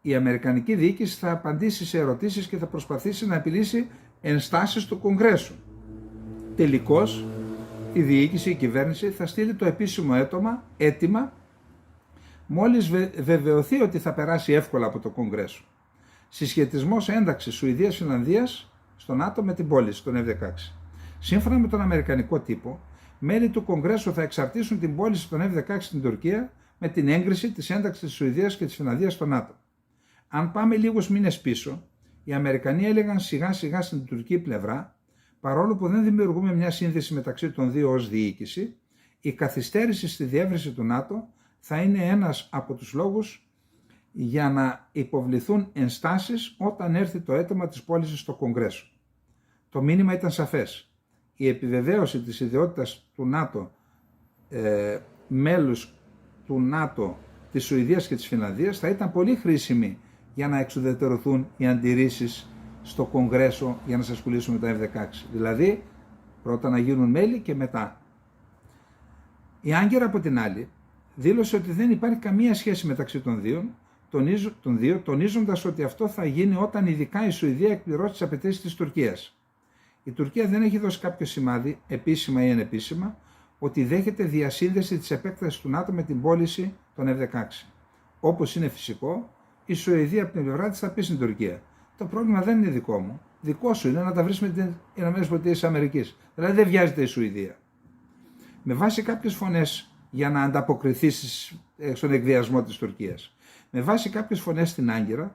η Αμερικανική διοίκηση θα απαντήσει σε ερωτήσεις και θα προσπαθήσει να επιλύσει ενστάσεις του Κογκρέσου. Τελικώς, η διοίκηση, η κυβέρνηση θα στείλει το επίσημο αίτημα μόλις βεβαιωθεί ότι θα περάσει εύκολα από το Κογκρέσο. Συσχετισμός ένταξης Σουηδίας-Φινλανδίας στο ΝΑΤΟ με την πώληση των F-16. Σύμφωνα με τον αμερικανικό τύπο, μέλη του Κογκρέσου θα εξαρτήσουν την πώληση των F-16 στην Τουρκία με την έγκριση της ένταξης της Σουηδίας και της Φινλανδίας στο ΝΑΤΟ. Αν πάμε λίγους μήνες πίσω, οι Αμερικανοί έλεγαν σιγά σιγά στην τουρκική πλευρά, παρόλο που δεν δημιουργούμε μια σύνδεση μεταξύ των δύο ως διοίκηση, η καθυστέρηση στη διεύρυνση του ΝΑΤΟ θα είναι ένας από τους λόγους για να υποβληθούν ενστάσεις όταν έρθει το αίτημα της πώλησης στο Κογκρέσο. Το μήνυμα ήταν σαφές. Η επιβεβαίωση της ιδιότητας του ΝΑΤΟ, μέλους του ΝΑΤΟ της Σουηδίας και της Φινλανδίας θα ήταν πολύ χρήσιμη για να εξουδετερωθούν οι αντιρρήσεις στο Κογκρέσο για να σας πουλήσουμε τα F-16. Δηλαδή, πρώτα να γίνουν μέλη και μετά. Η Άγκερα από την άλλη δήλωσε ότι δεν υπάρχει καμία σχέση μεταξύ των δύο, τονίζοντας ότι αυτό θα γίνει όταν ειδικά η Σουηδία εκπληρώσει τις απαιτήσεις της Τουρκίας. Η Τουρκία δεν έχει δώσει κάποιο σημάδι, επίσημα ή ανεπίσημα, ότι δέχεται διασύνδεση της επέκτασης του ΝΑΤΟ με την πώληση των F-16. Όπως είναι φυσικό, η Σουηδία από την πλευρά της θα πει στην Τουρκία: το πρόβλημα δεν είναι δικό μου. Δικό σου είναι να τα βρεις με τις ΗΠΑ. Δηλαδή δεν βιάζεται η Σουηδία. Με βάση κάποιες φωνές για να ανταποκριθεί στον εκβιασμό της Τουρκίας. Με βάση κάποιες φωνές στην Άγκυρα,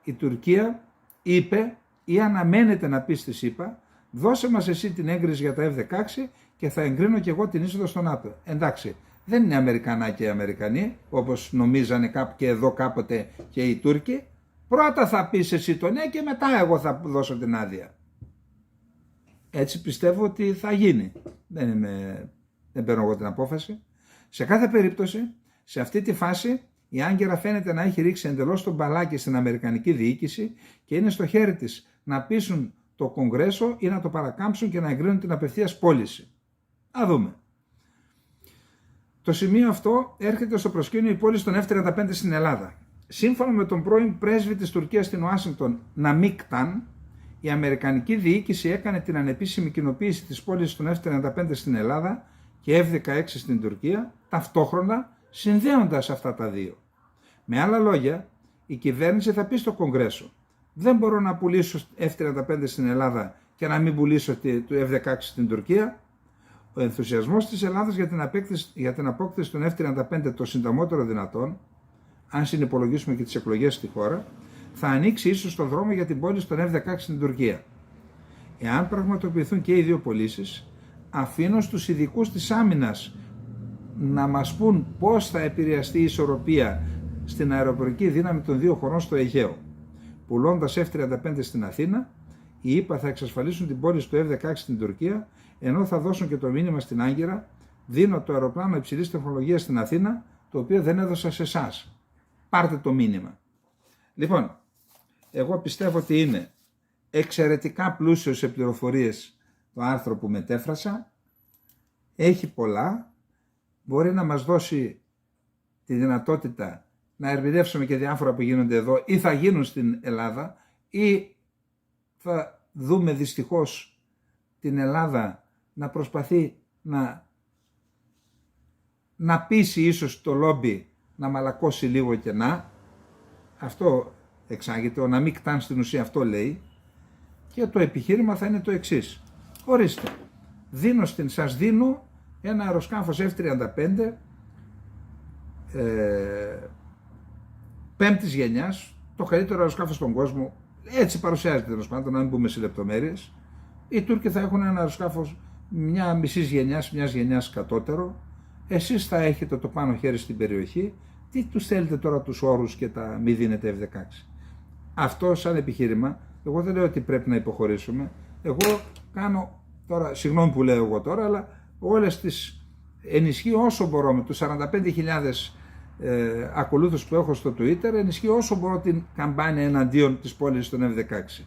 η Τουρκία είπε ή αναμένεται να πει στη ΣΥΠΑ: δώσε μας εσύ την έγκριση για τα F-16 και θα εγκρίνω και εγώ την είσοδο στο ΝΑΤΟ. Εντάξει, δεν είναι Αμερικανάκοι οι Αμερικανοί, όπως νομίζανε κάπου και εδώ κάποτε και οι Τούρκοι. Πρώτα θα πεις εσύ το ναι και μετά εγώ θα δώσω την άδεια. Έτσι πιστεύω ότι θα γίνει. Δεν παίρνω εγώ την απόφαση. Σε κάθε περίπτωση, σε αυτή τη φάση, η Άγκυρα φαίνεται να έχει ρίξει εντελώς τον μπαλάκι στην Αμερικανική διοίκηση και είναι στο χέρι της να πείσουν το Κογκρέσο ή να το παρακάμψουν και να εγκρίνουν την απευθείας πώληση. Α δούμε. Το σημείο αυτό έρχεται στο προσκήνιο η πώληση των F-35 στην Ελλάδα. Σύμφωνα με τον πρώην πρέσβη της Τουρκίας στην Ουάσιγκτον, Ναμίκταν, η Αμερικανική διοίκηση έκανε την ανεπίσημη κοινοποίηση της πώλησης των F-35 στην Ελλάδα και F-16 στην Τουρκία, ταυτόχρονα συνδέοντας αυτά τα δύο. Με άλλα λόγια, η κυβέρνηση θα πει στο Κογκρέσο: δεν μπορώ να πουλήσω F-35 στην Ελλάδα και να μην πουλήσω το F-16 στην Τουρκία. Ο ενθουσιασμός της Ελλάδας για την απόκτηση των F-35 το συντομότερο δυνατόν, αν συνυπολογίσουμε και τις εκλογές στη χώρα, θα ανοίξει ίσως το δρόμο για την πώληση των F-16 στην Τουρκία. Εάν πραγματοποιηθούν και οι δύο πωλήσεις, αφήνω στους ειδικούς της άμυνας να μας πούν πώς θα επηρεαστεί η ισορροπία στην αεροπορική δύναμη των δύο χωρών στο Αιγαίο. Πουλώντας F-35 στην Αθήνα, οι ΗΠΑ θα εξασφαλίσουν την πώληση του F-16 στην Τουρκία, ενώ θα δώσουν και το μήνυμα στην Άγκυρα: δίνω το αεροπλάνο υψηλής τεχνολογίας στην Αθήνα, το οποίο δεν έδωσα σε εσάς. Πάρτε το μήνυμα. Λοιπόν, εγώ πιστεύω ότι είναι εξαιρετικά πλούσιο σε πληροφορίες το άρθρο που μετέφρασα. Έχει πολλά. Μπορεί να μας δώσει τη δυνατότητα να ερμηνεύσουμε και διάφορα που γίνονται εδώ ή θα γίνουν στην Ελλάδα, ή θα δούμε δυστυχώς την Ελλάδα να προσπαθεί να πείσει ίσως το λόμπι να μαλακώσει λίγο και αυτό εξάγεται, να μην κτάν στην ουσία, αυτό λέει, και το επιχείρημα θα είναι το εξής. Ορίστε, σας δίνω ένα αεροσκάφος F-35 πέμπτης γενιάς, το καλύτερο αεροσκάφος στον κόσμο, έτσι παρουσιάζεται τέλος πάντων, να μην μπούμε σε λεπτομέρειες. Οι Τούρκοι θα έχουν ένα αεροσκάφος μια μισής γενιάς, μιας γενιάς κατώτερο. Εσείς θα έχετε το πάνω χέρι στην περιοχή. Τι τους θέλετε τώρα τους όρους και τα μη δίνετε F-16. Αυτό σαν επιχείρημα, εγώ δεν λέω ότι πρέπει να υποχωρήσουμε. Εγώ κάνω τώρα, συγγνώμη που λέω εγώ τώρα, αλλά όλες τις ενισχύω όσο μπορώ με τους 45.000 ακολούθους που έχω στο Twitter, ενισχύω όσο μπορώ την καμπάνια εναντίον της πώλησης των F-16.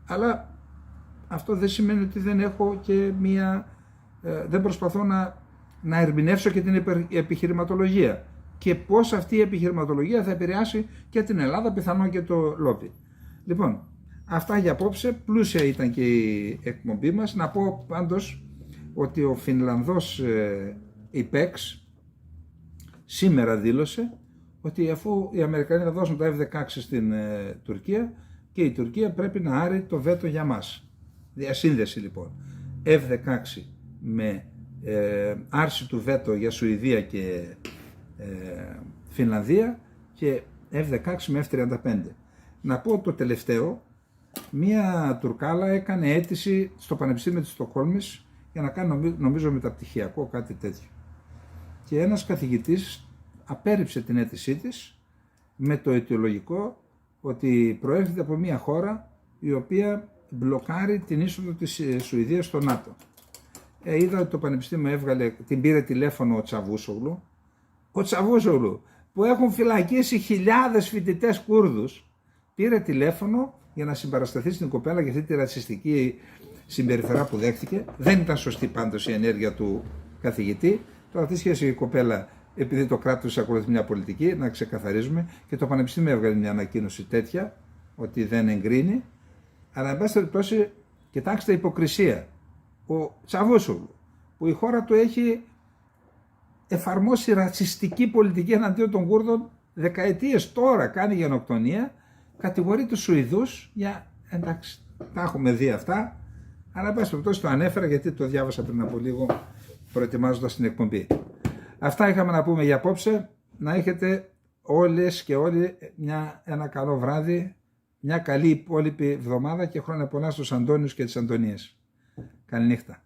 Αλλά αυτό δεν σημαίνει ότι δεν έχω και δεν προσπαθώ να ερμηνεύσω και την επιχειρηματολογία και πώς αυτή η επιχειρηματολογία θα επηρεάσει και την Ελλάδα, πιθανόν και το λόμπι. Λοιπόν, αυτά για απόψε. Πλούσια ήταν και η εκπομπή μας. Να πω πάντως ότι ο Φινλανδός ΙΠΕΞ σήμερα δήλωσε ότι αφού οι Αμερικανοί θα δώσουν τα F-16 στην Τουρκία, και η Τουρκία πρέπει να άρει το βέτο για μας. Διασύνδεση λοιπόν. F-16 με άρση του βέτο για Σουηδία και Φινλανδία, και F-16 με F-35. Να πω το τελευταίο, μία Τουρκάλα έκανε αίτηση στο Πανεπιστήμιο της Στοκχόλμης για να κάνει νομίζω μεταπτυχιακό, κάτι τέτοιο. Και ένας καθηγητής απέρριψε την αίτησή της με το αιτιολογικό ότι προέρχεται από μία χώρα η οποία μπλοκάρει την είσοδο της Σουηδίας στο ΝΑΤΟ. Είδα ότι το Πανεπιστήμιο την πήρε τηλέφωνο ο Τσαβούσογλου. Ο Τσαβούσογλου, που έχουν φυλακίσει χιλιάδες φοιτητές Κούρδους, πήρε τηλέφωνο για να συμπαρασταθεί στην κοπέλα για αυτή τη ρατσιστική συμπεριφορά που δέχτηκε. Δεν ήταν σωστή πάντως η ενέργεια του καθηγητή. Τώρα τι σχέση η κοπέλα, επειδή το κράτος ακολουθεί μια πολιτική, να ξεκαθαρίζουμε, και το Πανεπιστήμιο έβγαλε μια ανακοίνωση τέτοια, ότι δεν εγκρίνει. Αλλά εν πάση περιπτώσει, κοιτάξτε υποκρισία. Ο Τσαβούσογλου, που η χώρα του έχει εφαρμόσει ρατσιστική πολιτική εναντίον των Κούρδων δεκαετίες, τώρα κάνει γενοκτονία, κατηγορεί τους Σουηδούς για, εντάξει, τα έχουμε δει αυτά, αλλά εν πάση περιπτώσει το ανέφερα γιατί το διάβασα πριν από λίγο προετοιμάζοντας την εκπομπή. Αυτά είχαμε να πούμε για απόψε. Να έχετε όλες και όλοι ένα καλό βράδυ, μια καλή υπόλοιπη εβδομάδα και χρόνια πολλά στους Αντώνιους και τις Αντωνίες. Καληνύχτα.